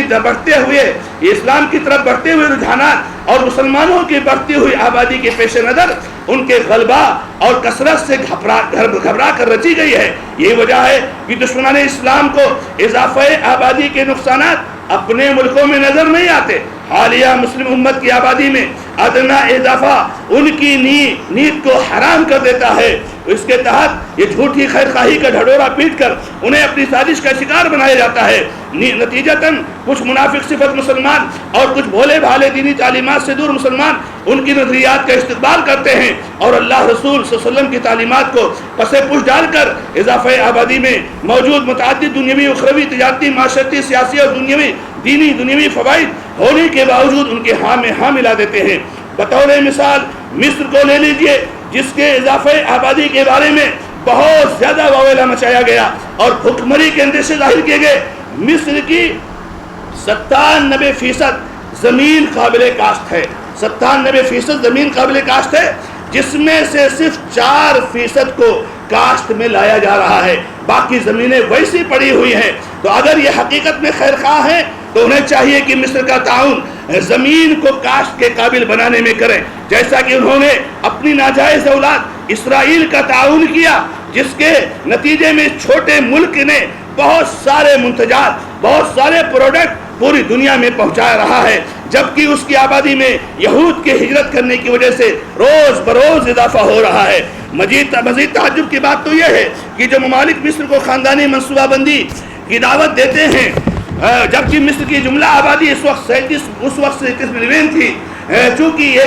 اسلام کی طرف بڑھتے ہوئے رجحانات اور مسلمانوں کی بڑھتی ہوئی آبادی کے پیش نظر ان کے غلبہ اور کثرت سے گھبرا کر رچی گئی ہے۔ یہی وجہ ہے کہ دشمنان اسلام کو اضافہ آبادی کے نقصانات اپنے ملکوں میں نظر نہیں آتے۔ حالیہ مسلم امت کی آبادی میں ادنا اضافہ ان کی نیت کو حرام کر دیتا ہے۔ اس کے تحت یہ جھوٹی خیرخواہی کا ڈھڈورا پیٹ کر انہیں اپنی سازش کا شکار بنایا جاتا ہے۔ نتیجتاً کچھ منافق صفت مسلمان اور کچھ بھولے بھالے دینی تعلیمات سے دور مسلمان ان کی نظریات کا استقبال کرتے ہیں اور اللہ رسول صلی اللہ علیہ وسلم کی تعلیمات کو پس پش ڈال کر اضافہ آبادی میں موجود متعدد دنیوی، اخروی، تجارتی، معاشرتی، سیاسی اور دنیوی فوائد ہونے کے باوجود ان کے ہاں میں ہاں ملا دیتے ہیں۔ بطور مثال مصر کو لے لیجئے جس کے اضافہ آبادی کے بارے میں بہت زیادہ واویلا مچایا گیا اور بھکمری کے اندیشے ظاہر کیے گئے۔ مصر کی 97% زمین قابل کاشت ہے، 97% زمین قابل کاشت ہے، جس میں سے صرف 4% کو کاشت میں لایا جا رہا ہے، باقی زمینیں ویسی پڑی ہوئی ہیں۔ تو اگر یہ حقیقت میں خیر خواہ ہیں تو انہیں چاہیے کہ مصر کا تعاون زمین کو کاشت کے قابل بنانے میں کریں، جیسا کہ انہوں نے اپنی ناجائز اولاد اسرائیل کا تعاون کیا، جس کے نتیجے میں چھوٹے ملک نے بہت سارے منتجات، بہت سارے پروڈکٹ پوری دنیا میں پہنچا رہا ہے، جبکہ اس کی آبادی میں یہود کے ہجرت کرنے کی وجہ سے روز بروز اضافہ ہو رہا ہے۔ مزید تعجب کی بات تو یہ ہے کہ جو ممالک مصر کو خاندانی منصوبہ بندی کی دعوت دیتے ہیں، جبکہ مصر کی جملہ آبادی اس وقت 37 ملین تھی، جو کہ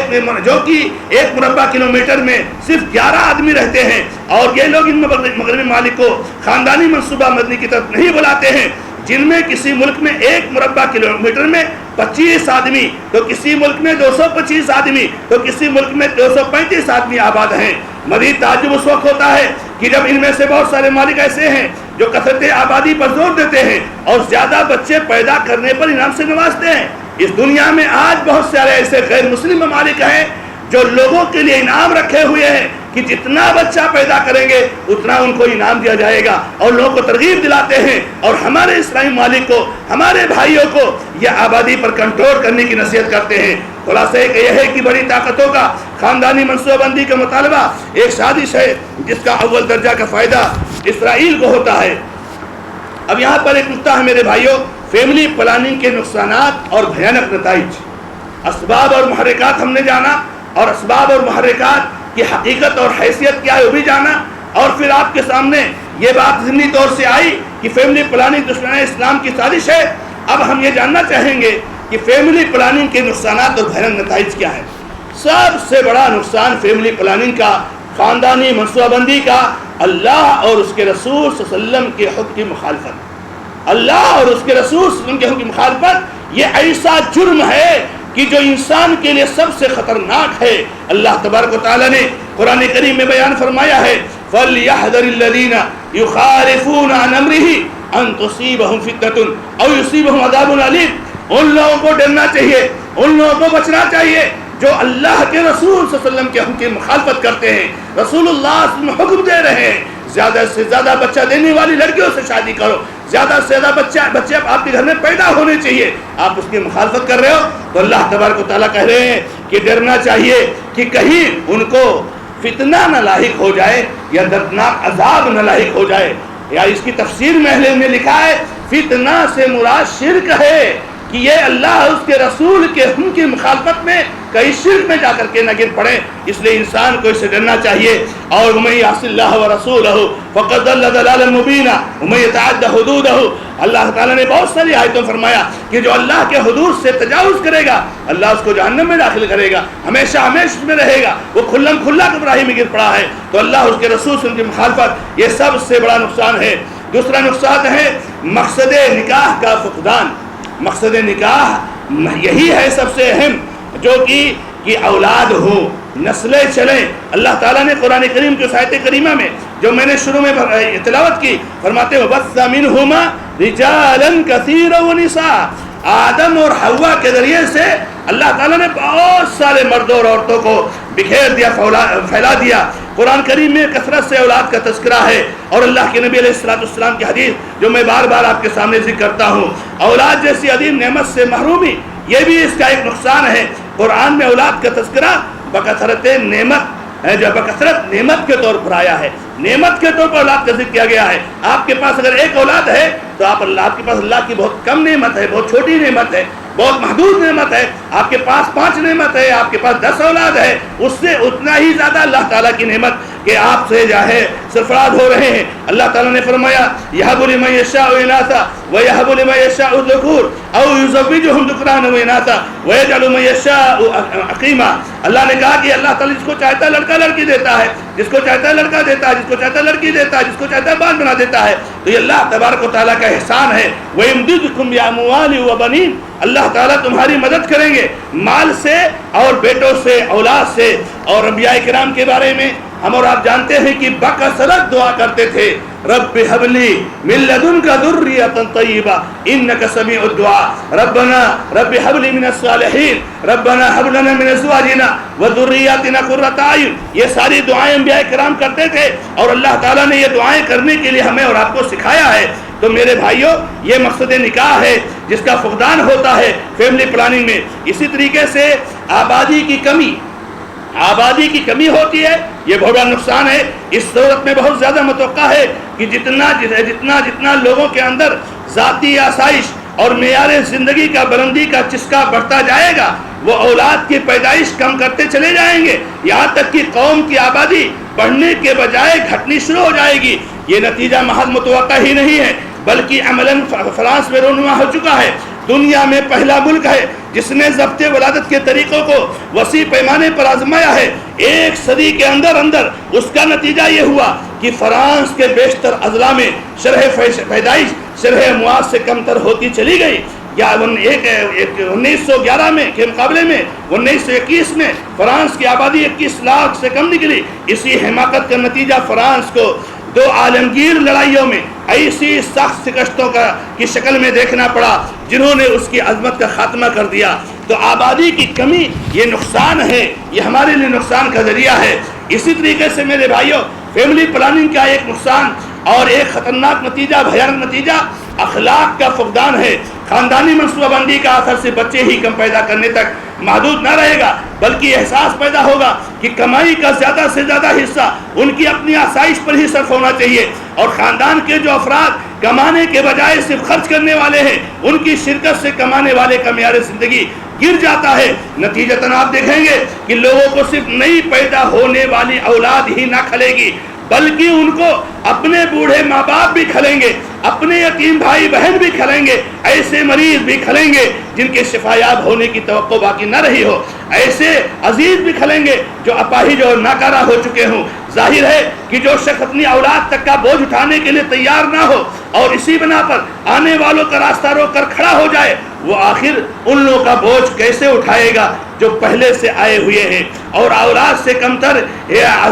ایک مربع کلومیٹر میں صرف 11 آدمی رہتے ہیں، اور یہ لوگ ان مغربی ممالک کو خاندانی منصوبہ بندی کی طرف نہیں بلاتے ہیں، جن میں کسی ملک میں 1 مربع کلومیٹر میں 25 آدمی، تو کسی ملک میں 225 آدمی، تو کسی ملک میں 235 آدمی آباد ہیں۔ مزید تعجب اس وقت ہوتا ہے کہ جب ان میں سے بہت سارے مالک ایسے ہیں جو کثرت آبادی پر زور دیتے ہیں اور زیادہ بچے پیدا کرنے پر انعام سے نوازتے ہیں۔ اس دنیا میں آج بہت سارے ایسے غیر مسلم ممالک ہیں جو لوگوں کے لیے انعام رکھے ہوئے ہیں کہ جتنا بچہ پیدا کریں گے اتنا ان کو انعام دیا جائے گا، اور لوگوں کو ترغیب دلاتے ہیں اور ہمارے اسلامی ممالک کو، ہمارے بھائیوں کو یہ آبادی پر کنٹرول کرنے کی نصیحت کرتے ہیں۔ خلاصہ یہ ہے کہ بڑی طاقتوں کا خاندانی منصوبہ بندی کا مطالبہ ایک سازش ہے جس کا اول درجہ کا فائدہ اسرائیل کو ہوتا ہے۔ اب یہاں پر ایک نقطہ ہے میرے بھائیوں، فیملی پلاننگ کے نقصانات اور بھیانک نتائج۔ اسباب اور محرکات ہم نے جانا، اور اسباب اور محرکات کی حقیقت اور حیثیت کیا ہے وہ بھی جانا، اور پھر آپ کے سامنے یہ بات ضمنی طور سے آئی کہ فیملی پلاننگ دشمنان اسلام کی سازش ہے۔ اب ہم یہ جاننا چاہیں گے کہ فیملی پلاننگ کے نقصانات اور بھیانک نتائج کیا ہے۔ سب سے بڑا نقصان فیملی پلاننگ کا، خاندانی منصوبہ بندی کا، اللہ اور اس کے رسول صلی اللہ علیہ وسلم کے حکم کی مخالفت۔ اللہ اور اس کے رسول صلی اللہ علیہ وسلم کے حکم کی مخالفت یہ ایسا جرم ہے کہ جو انسان کے لیے سب سے خطرناک ہے۔ اللہ تبارک و تعالیٰ نے قرآن کریم میں بیان فرمایا ہے فَلْيَحْذَرِ الَّذِينَ يُخَالِفُونَ عَنْ أَمْرِهِ أَن تُصِيبَهُمْ فِتْنَةٌ أَوْ يُصِيبَهُمْ عَذَابٌ أَلِيمٌ۔ ان لوگوں کو ڈرنا چاہیے، ان لوگوں کو بچنا چاہیے جو اللہ کے رسول صلی اللہ علیہ وسلم کے حکم کی مخالفت کرتے ہیں۔ رسول اللہ صلی اللہ علیہ وسلم حکم دے رہے ہیں زیادہ سے زیادہ بچہ دینے والی لڑکیوں سے شادی کرو، زیادہ سے زیادہ بچے آپ کے گھر میں پیدا ہونے چاہیے، آپ اس کی مخالفت کر رہے ہو تو اللہ تبارک و تعالیٰ کہہ رہے ہیں کہ ڈرنا چاہیے کہ کہیں ان کو فتنہ نہ لاحق ہو جائے یا دردناک عذاب نہ لاحق ہو جائے۔ یا اس کی تفسیر میں اہل علم نے لکھا ہے فتنہ سے مراد شرک ہے کہ یہ اللہ اس کے رسول کے حکم کی مخالفت میں کئی شرک میں جا کر کے نہ گر پڑے، اس لیے انسان کو اسے ڈرنا چاہیے۔ اور وَمَن يَعْصِ اللَّهَ وَرَسُولَهُ فَقَدْ ضَلَّ ضَلَالًا مُبِينًا وَمَن يَتَعَدَّ حُدُودَهُ۔ اللہ تعالیٰ نے بہت ساری آیتوں فرمایا کہ جو اللہ کے حدود سے تجاوز کرے گا اللہ اس کو جہنم میں داخل کرے گا، ہمیشہ ہمیشہ میں رہے گا، وہ کھلم کھلا گمراہی میں گر پڑا ہے۔ تو اللہ اس کے رسول سے ان کی مخالفت یہ سب سے بڑا نقصان ہے۔ دوسرا نقصان ہے مقصد نکاح کا فقدان۔ مقصد نکاح یہی ہے سب سے اہم، جو کہ اولاد ہو، نسلیں چلیں۔ اللہ تعالیٰ نے قرآن کریم کی آیت کریمہ میں جو میں نے شروع میں تلاوت کی فرماتے ہیں وَبَثَّ مِنْهُمَا رِجَالًا كَثِيرًا وَنِسَاءً۔ آدم اور حوا کے ذریعے سے اللہ تعالیٰ نے بہت سارے مردوں اور عورتوں کو بکھیر دیا، پھیلا دیا۔ قرآن کریم میں کثرت سے اولاد کا تذکرہ ہے، اور اللہ کے نبی علیہ السلام کی حدیث جو میں بار بار آپ کے سامنے ذکر کرتا ہوں، اولاد جیسی عظیم نعمت سے محرومی یہ بھی اس کا ایک نقصان ہے۔ قرآن میں اولاد کا تذکرہ بکثرت نعمت ہے، جو بکثرت نعمت کے طور پر آیا ہے، نعمت کے طور پر اولاد کا ذکر کیا گیا ہے۔ آپ کے پاس اگر ایک اولاد ہے تو آپ کے پاس اللہ کی بہت کم نعمت ہے، بہت چھوٹی نعمت ہے، بہت محدود نعمت ہے۔ آپ کے پاس 5 نعمت ہے، آپ کے پاس 10 اولاد ہے، اس سے اتنا ہی زیادہ اللہ تعالیٰ کی نعمت کہ آپ سے جو ہے سرفراز ہو رہے ہیں۔ اللہ تعالیٰ نے فرمایا یَهَبُ لِمَن يَشَاءُ إِنَاثًا وَيَهَبُ لِمَن يَشَاءُ الذُّكُورَ أَوْ يُزَوِّجُهُمْ ذُكْرَانًا وَإِنَاثًا وَيَجْعَلُ مَن يَشَاءُ عَقِيمًا۔ اللہ نے کہا کہ اللہ تعالیٰ جس کو چاہتا ہے لڑکا لڑکی دیتا ہے، جس کو چاہتا ہے لڑکا دیتا ہے، جس کو چاہتا ہے لڑکی دیتا ہے، جس کو چاہتا ہے بال بنا دیتا ہے۔ تو یہ اللہ تبارک و تعالیٰ کا احسان ہے۔ وَيُمْدِدْكُمْ بِأَمْوَالٍ وَبَنِينَ۔ اللہ تعالیٰ تمہاری مدد کریں گے مال سے اور بیٹوں سے، اولاد سے۔ اور انبیاء کرام کے بارے میں ہم اور آپ جانتے ہیں کہ بکثرت دعا کرتے تھے رب هب لي من لدنك ذرية طيبة إنك سميع الدعاء ربنا رب هب لي من الصالحين ربنا هب لنا من أزواجنا وذرياتنا قرة أعين۔ یہ ساری دعائیں انبیاء کرام کرتے تھے، اور اللہ تعالیٰ نے یہ دعائیں کرنے کے لیے ہمیں اور آپ کو سکھایا ہے۔ تو میرے بھائیوں یہ مقصد نکاح ہے جس کا فقدان ہوتا ہے فیملی پلاننگ میں۔ اسی طریقے سے آبادی کی کمی ہوتی ہے، یہ بہت بڑا نقصان ہے۔ اس صورت میں بہت زیادہ متوقع ہے کہ جتنا لوگوں کے اندر ذاتی آسائش اور معیار زندگی کا بلندی کا چسکا بڑھتا جائے گا، وہ اولاد کی پیدائش کم کرتے چلے جائیں گے، یہاں تک کہ قوم کی آبادی بڑھنے کے بجائے گھٹنی شروع ہو جائے گی۔ یہ نتیجہ محض متوقع ہی نہیں ہے بلکہ عملاً فرانس میں رونما ہو چکا ہے۔ دنیا میں پہلا ملک ہے جس نے ضبط ولادت کے طریقوں کو وسیع پیمانے پر آزمایا ہے۔ 1 صدی کے اندر اس کا نتیجہ یہ ہوا کہ فرانس کے بیشتر اضلاع میں شرح پیدائش شرح اموات سے کم تر ہوتی چلی گئی۔ 1911 میں کے مقابلے میں 1921 میں فرانس کی آبادی 21 لاکھ سے کم نکلی۔ اسی حماقت کا نتیجہ فرانس کو 2 عالمگیر لڑائیوں میں ایسی سخت شکستوں کی شکل میں دیکھنا پڑا جنہوں نے اس کی عظمت کا خاتمہ کر دیا۔ تو تو آبادی کی کمی یہ نقصان ہے، یہ ہمارے لیے نقصان کا ذریعہ ہے۔ اسی طریقے سے میرے بھائیوں، فیملی پلاننگ کا ایک نقصان اور ایک خطرناک نتیجہ، بھیانک نتیجہ اخلاق کا فقدان ہے۔ خاندانی منصوبہ بندی کا اثر سے بچے ہی کم پیدا کرنے تک محدود نہ رہے گا، بلکہ احساس پیدا ہوگا کہ کمائی کا زیادہ سے زیادہ حصہ ان کی اپنی آسائش پر ہی صرف ہونا چاہیے، اور خاندان کے جو افراد کمانے کے بجائے صرف خرچ کرنے والے ہیں، ان کی شرکت سے کمانے والے کا معیار زندگی گر جاتا ہے۔ نتیجتاً آپ دیکھیں گے کہ لوگوں کو صرف نئی پیدا ہونے والی اولاد ہی نہ کھلے گی، بلکہ ان کو اپنے بوڑھے ماں باپ بھی کھلیں گے، اپنے یتیم بھائی بہن بھی کھلیں گے، ایسے مریض بھی کھلیں گے جن کے شفا یاب ہونے کی توقع باقی نہ رہی ہو، ایسے عزیز بھی کھلیں گے جو اپاہج اور ناکارہ ہو چکے ہوں۔ ظاہر ہے کہ جو شخص اپنی اولاد تک کا بوجھ اٹھانے کے لیے تیار نہ ہو اور اسی بنا پر آنے والوں کا راستہ روک کر کھڑا ہو جائے، وہ آخر ان لوگوں کا بوجھ کیسے اٹھائے گا جو پہلے سے آئے ہوئے ہیں، اور اولاد سے کمتر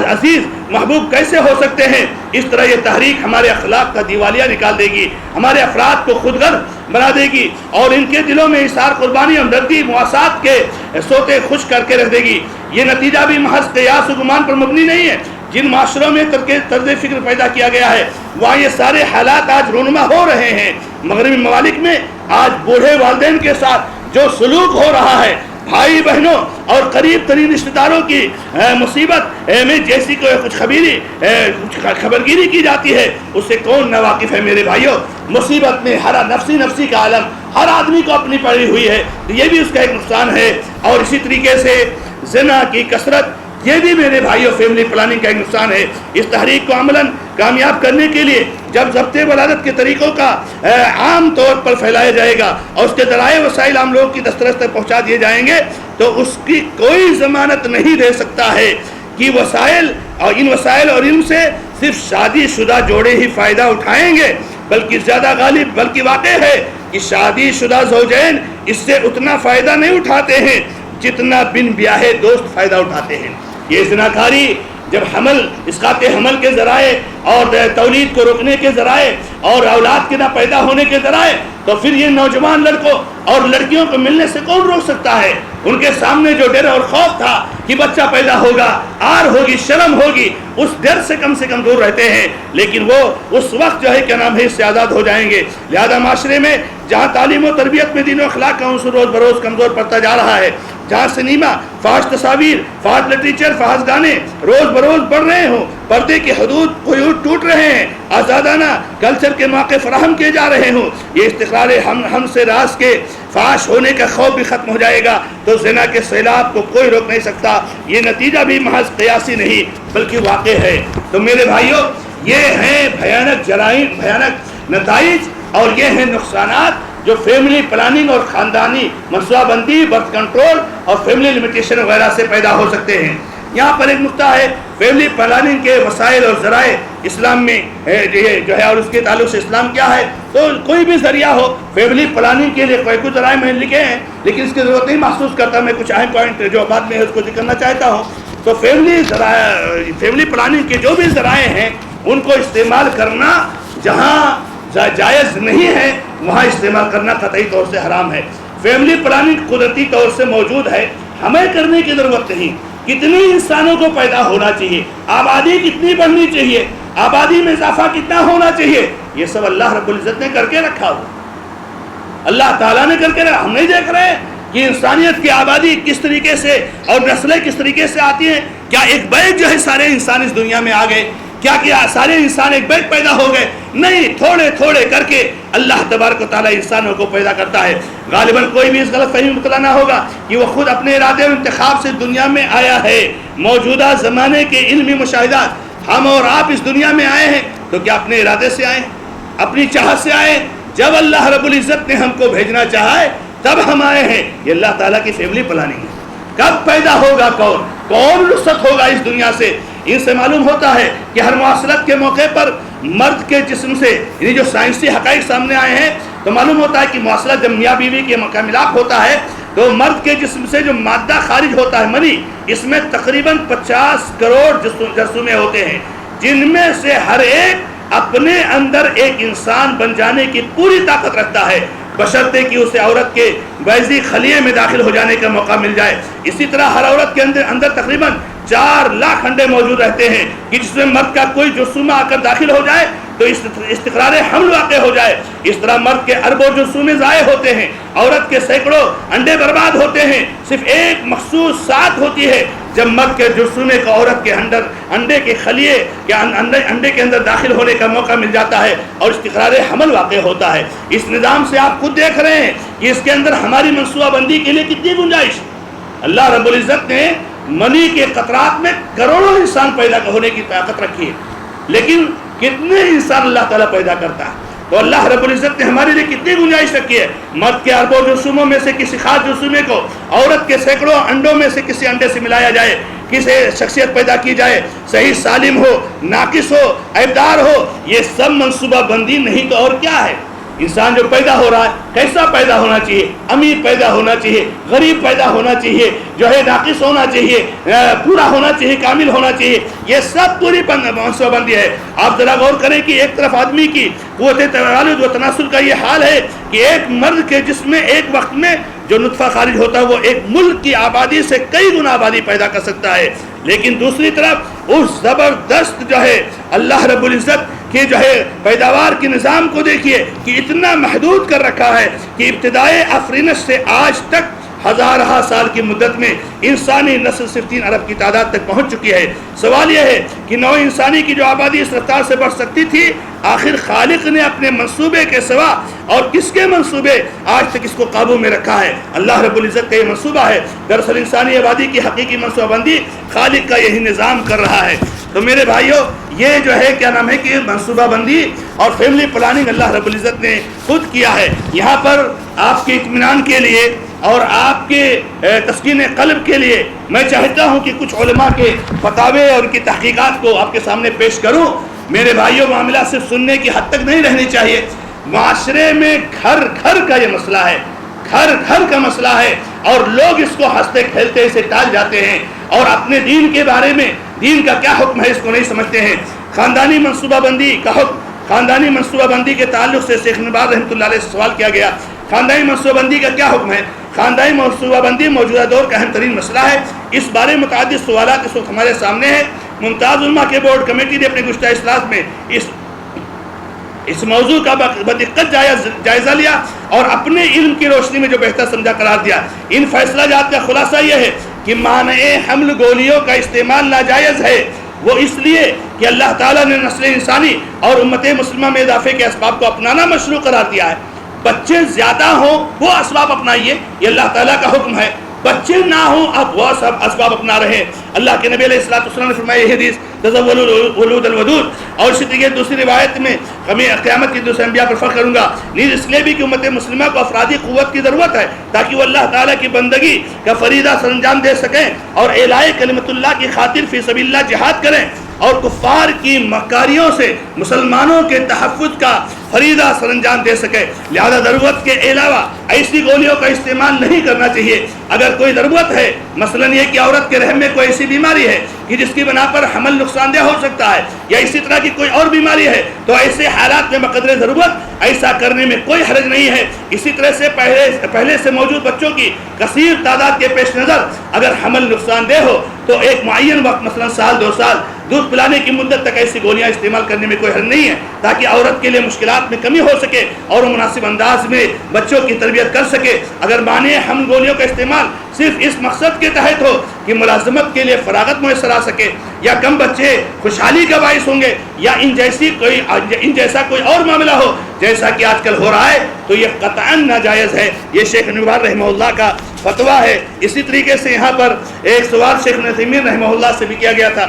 عزیز محبوب کیسے ہو سکتے ہیں؟ اس طرح یہ تحریک ہمارے اخلاق کا دیوالیہ نکال دے گی، ہمارے افراد کو خود غرض بنا دے گی، اور ان کے دلوں میں اثار قربانی، ہمدردی، مواسات کے سوتے خوش کر کے رکھ دے گی۔ یہ نتیجہ بھی محض قیاس و گمان پر مبنی نہیں ہے۔ جن معاشروں میں طرز فکر پیدا کیا گیا ہے وہاں یہ سارے حالات آج رونما ہو رہے ہیں۔ مغربی ممالک میں آج بوڑھے والدین کے ساتھ جو سلوک ہو رہا ہے، بھائی بہنوں اور قریب ترین رشتہ داروں کی مصیبت میں جیسی کوئی کچھ خبرگیری کی جاتی ہے، اس سے کون ناواقف ہے میرے بھائیوں؟ مصیبت میں ہر نفسی کا عالم ہر آدمی کو اپنی پڑی ہوئی ہے، تو یہ بھی اس کا ایک نقصان ہے۔ اور اسی طریقے سے زنا کی کثرت، یہ بھی میرے بھائیوں فیملی پلاننگ کا ایک نقصان ہے۔ اس تحریک کو عملاً کامیاب کرنے کے لیے جب ضبط ولادت کے طریقوں کا عام طور پر پھیلایا جائے گا اور اس کے ذرائع وسائل عام لوگوں کی دسترس تک پہنچا دیے جائیں گے، تو اس کی کوئی ضمانت نہیں دے سکتا ہے کہ ان وسائل اور ان سے صرف شادی شدہ جوڑے ہی فائدہ اٹھائیں گے، بلکہ زیادہ غالب بلکہ واقع ہے کہ شادی شدہ زوجین اس سے اتنا فائدہ نہیں اٹھاتے ہیں جتنا بن بیاہے دوست فائدہ اٹھاتے ہیں۔ یہ زناکاری جب اسقاط حمل کے ذرائع اور تولید کو روکنے کے ذرائع اور اولاد کے نہ پیدا ہونے کے ذرائع، تو پھر یہ نوجوان لڑکوں اور لڑکیوں کو ملنے سے کون روک سکتا ہے؟ ان کے سامنے جو ڈر اور خوف تھا کہ بچہ پیدا ہوگا، آر ہوگی، شرم ہوگی، اس ڈر سے کم دور رہتے ہیں، لیکن وہ اس وقت جو ہے کیا نام ہے اس سے آزاد ہو جائیں گے۔ لہذا معاشرے میں جہاں تعلیم و تربیت میں دین و اخلاق کا عنصر روز بروز کمزور پڑتا جا رہا ہے، جہاں سنیما، فحش تصاویر، فحش لٹریچر، فحش گانے روز بروز بڑھ رہے ہوں، پردے کے قیود ٹوٹ رہے ہیں، آزادانہ کلچر کے مواقع فراہم کیے جا رہے ہوں، یہ استقرار ہم سے راز کے فحش ہونے کا خوف بھی ختم ہو جائے گا، تو زنا کے سیلاب کو کوئی روک نہیں سکتا۔ یہ نتیجہ بھی محض قیاسی نہیں بلکہ واقع ہے۔ تو میرے بھائیوں، یہ ہیں بھیانک جرائم، بھیانک نتائج، اور یہ ہیں نقصانات جو فیملی پلاننگ اور خاندانی منصوبہ بندی، برتھ کنٹرول اور فیملی لمیٹیشن وغیرہ سے پیدا ہو سکتے ہیں۔ یہاں پر ایک نقطہ ہے، فیملی پلاننگ کے وسائل اور ذرائع اسلام میں جو ہے اور اس کے تعلق سے اسلام کیا ہے۔ تو کوئی بھی ذریعہ ہو پھیملی پلاننگ کے لیے، کوئی کچھ ذرائع میں لکھے ہیں لیکن اس کی ضرورت نہیں محسوس کرتا، میں کچھ اہم پوائنٹ جو بعد میں ہے اس کو ذکر کرنا چاہتا ہوں۔ تو فیملی پلاننگ کے جو بھی ذرائع ہیں ان کو استعمال کرنا جہاں جائز نہیں ہے وہاں استعمال کرنا قطعی طور سے حرام ہے۔ فیملی پلاننگ قدرتی طور سے موجود ہے، ہمیں کرنے کی ضرورت نہیں۔ کتنی انسانوں کو پیدا ہونا چاہیے، آبادی کتنی بڑھنی چاہیے، آبادی میں اضافہ کتنا ہونا چاہیے، یہ سب اللہ رب العزت نے کر کے رکھا ہو، اللہ تعالیٰ نے کر کے رکھا۔ ہم نہیں دیکھ رہے کہ انسانیت کی آبادی کس طریقے سے اور نسلیں کس طریقے سے آتی ہیں۔ کیا ایک بیگ جو ہے سارے انسان اس دنیا میں آ گئے؟ کیا سارے انسان ایک بیگ پیدا ہو گئے؟ نہیں، تھوڑے تھوڑے کر کے اللہ تبارک و تعالیٰ انسانوں کو پیدا کرتا ہے۔ غالباً کوئی بھی اس غلط فہمی میں مبتلا نہ ہوگا کہ وہ خود اپنے ارادے اور انتخاب سے دنیا میں آیا ہے۔ موجودہ زمانے کے علمی مشاہدات، ہم اور آپ اس دنیا میں آئے ہیں تو کیا اپنے ارادے سے آئے، اپنی چاہت سے آئے؟ جب اللہ رب العزت نے ہم کو بھیجنا چاہا ہے تب ہم آئے ہیں۔ یہ اللہ تعالیٰ کی فیملی پلاننگ ہے۔ کب پیدا ہوگا کون رخصت ہوگا اس دنیا سے؟ ان سے معلوم ہوتا ہے کہ ہر مواصلت کے موقع پر مرد کے جسم سے، یعنی جو سائنسی حقائق سامنے آئے ہیں تو معلوم ہوتا ہے کہ مواصلت جب میاں بیوی کے ملاپ ہوتا ہے تو مرد کے جسم سے جو مادہ خارج ہوتا ہے منی، اس میں تقریباً 50 کروڑ جرثومے ہوتے ہیں، جن میں سے ہر ایک اپنے اندر ایک انسان بن جانے کی پوری طاقت رکھتا ہے۔ بشرطے کہ اسے عورت کے بیضی خلیے میں داخل ہو جانے کا موقع مل جائے۔ اسی طرح ہر عورت کے اندر تقریباً 4 لاکھ انڈے موجود رہتے ہیں کہ جس میں مرد کا کوئی جرثومہ آ کر داخل ہو جائے تو استقرار حمل واقع ہو جائے۔ اس طرح مرد کے اربوں جرثومے ضائع ہوتے ہیں، عورت کے سینکڑوں انڈے برباد ہوتے ہیں۔ صرف ایک مخصوص ساعت ہوتی ہے جب مرد کے جرثومے کو عورت کے انڈے کے خلیے کے انڈے کے اندر داخل ہونے کا موقع مل جاتا ہے اور استقرار حمل واقع ہوتا ہے۔ اس نظام سے آپ خود دیکھ رہے ہیں کہ اس کے اندر ہماری منصوبہ بندی کے لیے کتنی گنجائش۔ اللہ رب العزت نے منی کے قطرات میں کروڑوں انسان پیدا ہونے کی طاقت رکھی ہے، لیکن کتنے انسان اللہ تعالیٰ پیدا کرتا ہے؟ تو اللہ رب العزت نے ہمارے لیے کتنی گنجائش رکھی ہے۔ مرد کے اربوں جرثوموں میں سے کسی خاص جرثومے کو عورت کے سینکڑوں انڈوں میں سے کسی انڈے سے ملایا جائے، کسی شخصیت پیدا کی جائے، صحیح سالم ہو، ناقص ہو، عیبدار ہو، یہ سب منصوبہ بندی نہیں تو اور کیا ہے؟ انسان جو پیدا ہو رہا ہے کیسا پیدا ہونا چاہیے؟ امیر پیدا ہونا چاہیے، غریب پیدا ہونا چاہیے، جو ہے ناقص ہونا چاہیے، پورا ہونا چاہیے، کامل ہونا چاہیے، یہ سب پوری منصوبہ بندی ہے۔ آپ ذرا غور کریں کہ ایک طرف آدمی کی قوت تولد و تناسل کا یہ حال ہے کہ ایک مرد کے جسم میں ایک وقت میں جو نطفہ خارج ہوتا ہے وہ ایک ملک کی آبادی سے کئی گنا آبادی پیدا کر سکتا ہے، لیکن دوسری طرف اس زبردست جو ہے اللہ رب العزت کہ جو ہے پیداوار کے نظام کو دیکھیے کہ اتنا محدود کر رکھا ہے کہ ابتدائے آفرینش سے آج تک ہزارہ سال کی مدت میں انسانی نسل صرف 3 ارب کی تعداد تک پہنچ چکی ہے۔ سوال یہ ہے کہ نوع انسانی کی جو آبادی اس رفتار سے بڑھ سکتی تھی، آخر خالق نے اپنے منصوبے کے سوا اور کس کے منصوبے آج تک اس کو قابو میں رکھا ہے؟ اللہ رب العزت کا یہ منصوبہ ہے۔ دراصل انسانی آبادی کی حقیقی منصوبہ بندی خالق کا یہی نظام کر رہا ہے۔ تو میرے بھائیوں، یہ جو ہے کیا نام ہے کہ منصوبہ بندی اور فیملی پلاننگ اللہ رب العزت نے خود کیا ہے۔ یہاں پر آپ کے اطمینان کے لیے اور آپ کے تسکین قلب کے لیے میں چاہتا ہوں کہ کچھ علماء کے فتاوے اور ان کی تحقیقات کو آپ کے سامنے پیش کروں۔ میرے بھائیوں، معاملہ صرف سننے کی حد تک نہیں رہنی چاہیے۔ معاشرے میں گھر گھر کا یہ مسئلہ ہے، گھر گھر کا مسئلہ ہے، اور لوگ اس کو ہنستے کھیلتے اسے ٹال جاتے ہیں اور اپنے دین کے بارے میں، دین کا کیا حکم ہے اس کو نہیں سمجھتے ہیں۔ خاندانی منصوبہ بندی کا حکم، خاندانی منصوبہ بندی کے تعلق سے شیخ ابن باز رحمۃ اللہ علیہ سے سوال کیا گیا، خاندانی منصوبہ بندی کا کیا حکم ہے؟ خاندانی منصوبہ بندی موجودہ دور کا اہم ترین مسئلہ ہے۔ اس بارے متعدد سوالات اس وقت ہمارے سامنے ہیں۔ ممتاز علماء کے بورڈ کمیٹی نے اپنے گزشتہ اجلاس میں اس موضوع کا بدقت جائزہ لیا اور اپنے علم کی روشنی میں جو بہتر سمجھا قرار دیا۔ ان فیصلہ جات کا خلاصہ یہ ہے کہ مانع حمل گولیوں کا استعمال ناجائز ہے، وہ اس لیے کہ اللہ تعالیٰ نے نسل انسانی اور امت مسلمہ میں اضافے کے اسباب کو اپنانا مشروع قرار دیا ہے۔ بچے زیادہ ہوں وہ اسباب اپنائیے، یہ اللہ تعالیٰ کا حکم ہے۔ بچے نہ ہوں اب وہ سب اسباب اپنا رہے۔ اللہ کے نبی علیہ السلام نے فرمایا یہ حدیث تزولوا الولود الودود، اور اسی طریقے دوسری روایت میں قیامت کے دوسرے انبیاء پر فخر کروں گا، نیز اس لیے بھی کہ امت مسلمہ کو افرادی قوت کی ضرورت ہے تاکہ وہ اللہ تعالیٰ کی بندگی کا فریضہ سر انجام دے سکیں اور اعلاء کلمت اللہ کی خاطر فی سبیل اللہ جہاد کریں اور کفار کی مکاریوں سے مسلمانوں کے تحفظ کا فریضہ سر انجام دے سکے۔ لہذا ضرورت کے علاوہ ایسی گولیوں کا استعمال نہیں کرنا چاہیے۔ اگر کوئی ضرورت ہے، مثلا یہ کہ عورت کے رحم میں کوئی ایسی بیماری ہے کہ جس کی بنا پر حمل نقصان دہ ہو سکتا ہے، یا اسی طرح کی کوئی اور بیماری ہے، تو ایسے حالات میں بقدر ضرورت ایسا کرنے میں کوئی حرج نہیں ہے۔ اسی طرح سے پہلے سے موجود بچوں کی کثیر تعداد کے پیش نظر اگر حمل نقصان دہ ہو تو ایک معین وقت مثلا 1-2 سال دودھ پلانے کی مدت تک ایسی گولیاں استعمال کرنے میں کوئی حرج نہیں ہے، تاکہ عورت کے لیے مشکلات میں کمی ہو سکے اور وہ مناسب انداز میں بچوں کی تربیت کر سکے۔ اگر مانع حمل گولیوں کا استعمال صرف اس مقصد کے تحت ہو کہ ملازمت کے لیے فراغت میسر آ سکے، یا کم بچے خوشحالی کا باعث ہوں گے، یا ان جیسا کوئی اور معاملہ ہو جیسا کہ آج کل ہو رہا ہے، تو یہ قطعاً ناجائز ہے۔ یہ شیخ ابن باز رحمہ اللہ کا فتویٰ ہے۔ اسی طریقے سے یہاں پر ایک سوال شیخ ابن عثیمین رحمہ اللہ سے بھی کیا گیا تھا،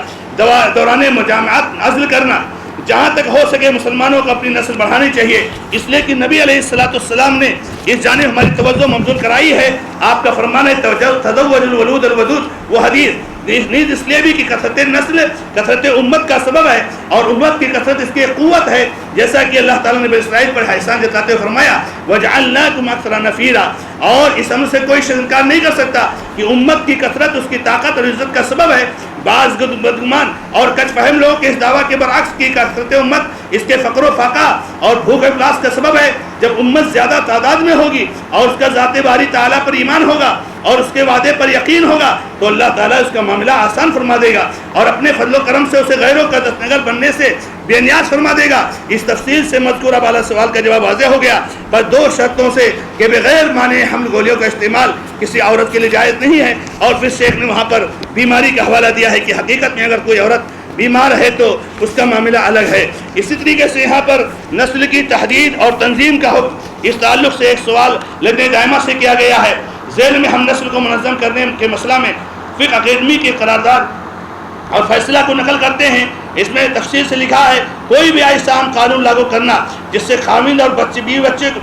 دوران مجامعات نزل کرنا، جہاں تک ہو سکے مسلمانوں کو اپنی نسل بڑھانی چاہیے، اس لیے کہ نبی علیہ السلام نے اس جانب ہماری توجہ مبذول کرائی ہے۔ آپ کا فرمان ہے تزوجوا الولود الودود، وہ حدیث نیز اس لیے بھی کہ کثرت نسل کثرت امت کا سبب ہے، اور امت کی کثرت اس کی قوت ہے، جیسا کہ اللہ تعالیٰ نے بنی اسرائیل پر احسان جتاتے ہوئے فرمایا وَجَعَلْنَاكُمْ أَكْثَرَ نَفِيرًا، اور اس امر سے کوئی شخص انکار نہیں کر سکتا کہ امت کی کثرت اس کی طاقت اور عزت کا سبب ہے۔ بعض بدگمان اور کچھ فہم لوگوں کے اس دعویٰ کے برعکس کی کثرت امت اس کے فقر و فاقہ اور بھوک افلاس کا سبب ہے جب امت زیادہ تعداد میں ہوگی اور اس کا ذات باری تعالیٰ پر ایمان ہوگا اور اس کے وعدے پر یقین ہوگا تو اللہ تعالیٰ اس کا معاملہ آسان فرما دے گا اور اپنے فضل و کرم سے اسے غیروں کا دستنگر بننے سے بے نیاز فرما دے گا۔ اس تفصیل سے مذکورہ بالا سوال کا جواب واضح ہو گیا، پر دو شرطوں سے کہ بغیر مانع حمل گولیوں کا استعمال کسی عورت کے لیے جائز نہیں ہے، اور پھر شیخ نے وہاں پر بیماری کا حوالہ دیا ہے کہ حقیقت میں اگر کوئی عورت بیمار ہے تو اس کا معاملہ الگ ہے۔ اسی طریقے سے یہاں پر نسل کی تحدید اور تنظیم کا حکم، اس تعلق سے ایک سوال لجنہ دائمہ سے کیا گیا ہے۔ ذیل میں ہم نسل کو منظم کرنے کے مسئلہ میں فقہ اکیڈمی کے قرارداد اور فیصلہ کو نقل کرتے ہیں۔ اس میں تفصیل سے لکھا ہے کوئی بھی ایسا عام قانون لاگو کرنا جس سے خاوند اور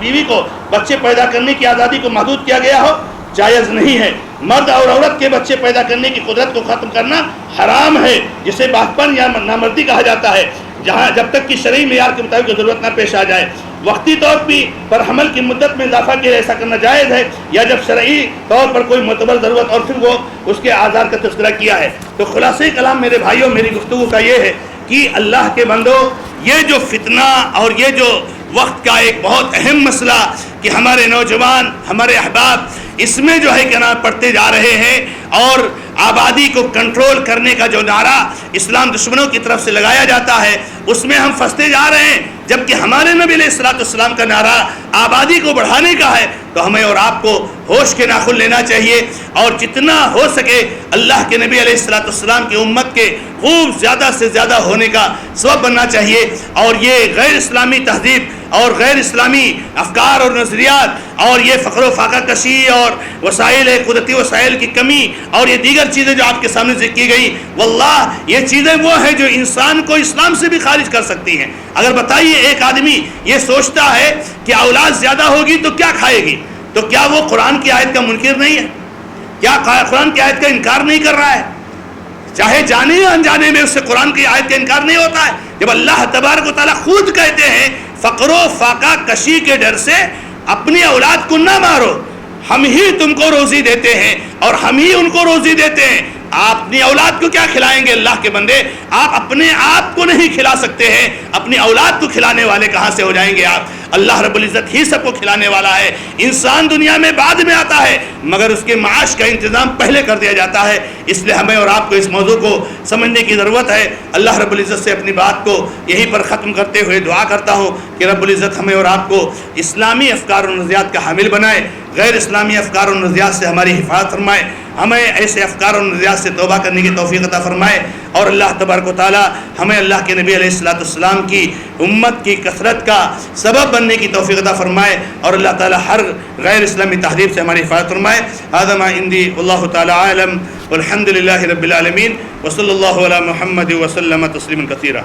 بیوی کو بچے پیدا کرنے کی آزادی کو محدود کیا گیا ہو جائز نہیں ہے۔ مرد اور عورت کے بچے پیدا کرنے کی قدرت کو ختم کرنا حرام ہے، جسے باہپن یا نامردی کہا جاتا ہے، جب تک کہ شرعی معیار کے مطابق ضرورت نہ پیش آ جائے۔ وقتی طور پر حمل کی مدت میں اضافہ کے لیے ایسا کرنا جائز ہے، یا جب شرعی طور پر کوئی معتبر ضرورت اور پھر وہ اس کے آزار کا تذکرہ کیا ہے۔ تو خلاصہ کلام میرے بھائیوں، میری گفتگو کا یہ ہے کہ اللہ کے بندو، یہ جو فتنہ اور یہ جو وقت کا ایک بہت اہم مسئلہ کہ ہمارے نوجوان، ہمارے احباب اس میں جو ہے کہ نا پڑھتے جا رہے ہیں، اور آبادی کو کنٹرول کرنے کا جو نعرہ اسلام دشمنوں کی طرف سے لگایا جاتا ہے اس میں ہم پھنستے جا رہے ہیں، جبکہ ہمارے نبی علیہ السلام کا نعرہ آبادی کو بڑھانے کا ہے۔ تو ہمیں اور آپ کو ہوش کے ناخن لینا چاہیے، اور جتنا ہو سکے اللہ کے نبی علیہ السلام کی امت کے خوب زیادہ سے زیادہ ہونے کا سبب بننا چاہیے، اور یہ غیر اسلامی تہذیب اور غیر اسلامی افکار اور نظریات اور یہ فقر و فاقہ کشی اور وسائل قدرتی وسائل کی کمی اور یہ دیگر چیزیں جو آپ کے سامنے ذکر کی گئی، واللہ یہ چیزیں وہ ہیں جو انسان کو اسلام سے بھی خارج کر سکتی ہیں۔ اگر بتائیے ایک آدمی یہ سوچتا ہے کہ اولاد زیادہ ہوگی تو کیا کھائے گی، تو کیا وہ قرآن کی آیت کا منکر نہیں ہے؟ کیا قرآن کی آیت کا انکار نہیں کر رہا ہے؟ چاہے جانے یا انجانے میں اس سے قرآن کی آیت کا انکار نہیں ہوتا ہے۔ جب اللہ تبارک و تعالیٰ خود کہتے ہیں فقر و فاقہ کشی کے ڈر سے اپنی اولاد کو نہ مارو، ہم ہی تم کو روزی دیتے ہیں اور ہم ہی ان کو روزی دیتے ہیں، آپ اپنی اولاد کو کیا کھلائیں گے؟ اللہ کے بندے، آپ اپنے آپ کو نہیں کھلا سکتے ہیں، اپنی اولاد کو کھلانے والے کہاں سے ہو جائیں گے آپ؟ اللہ رب العزت ہی سب کو کھلانے والا ہے۔ انسان دنیا میں بعد میں آتا ہے، مگر اس کے معاش کا انتظام پہلے کر دیا جاتا ہے۔ اس لیے ہمیں اور آپ کو اس موضوع کو سمجھنے کی ضرورت ہے۔ اللہ رب العزت سے اپنی بات کو یہیں پر ختم کرتے ہوئے دعا کرتا ہوں کہ رب العزت ہمیں اور آپ کو اسلامی افکار و نظریات کا حامل بنائے، غیر اسلامی افکار و نظریات سے ہماری حفاظت فرمائے، ہمیں ایسے افکار و نظریات سے توبہ کرنے کی توفیق عطا فرمائے، اور اللہ تبارک و تعالی ہمیں اللہ کے نبی علیہ السلام کی امت کی کثرت کا سبب بننے کی توفیق عطا فرمائے، اور اللہ تعالی ہر غیر اسلامی تہذیب سے ہماری حفاظت فرمائے۔ ھذا ما عندی واللہ تعالی عالم والحمد للہ رب العالمین وصلی اللہ علی محمد وسلم تسلیما کثیرا۔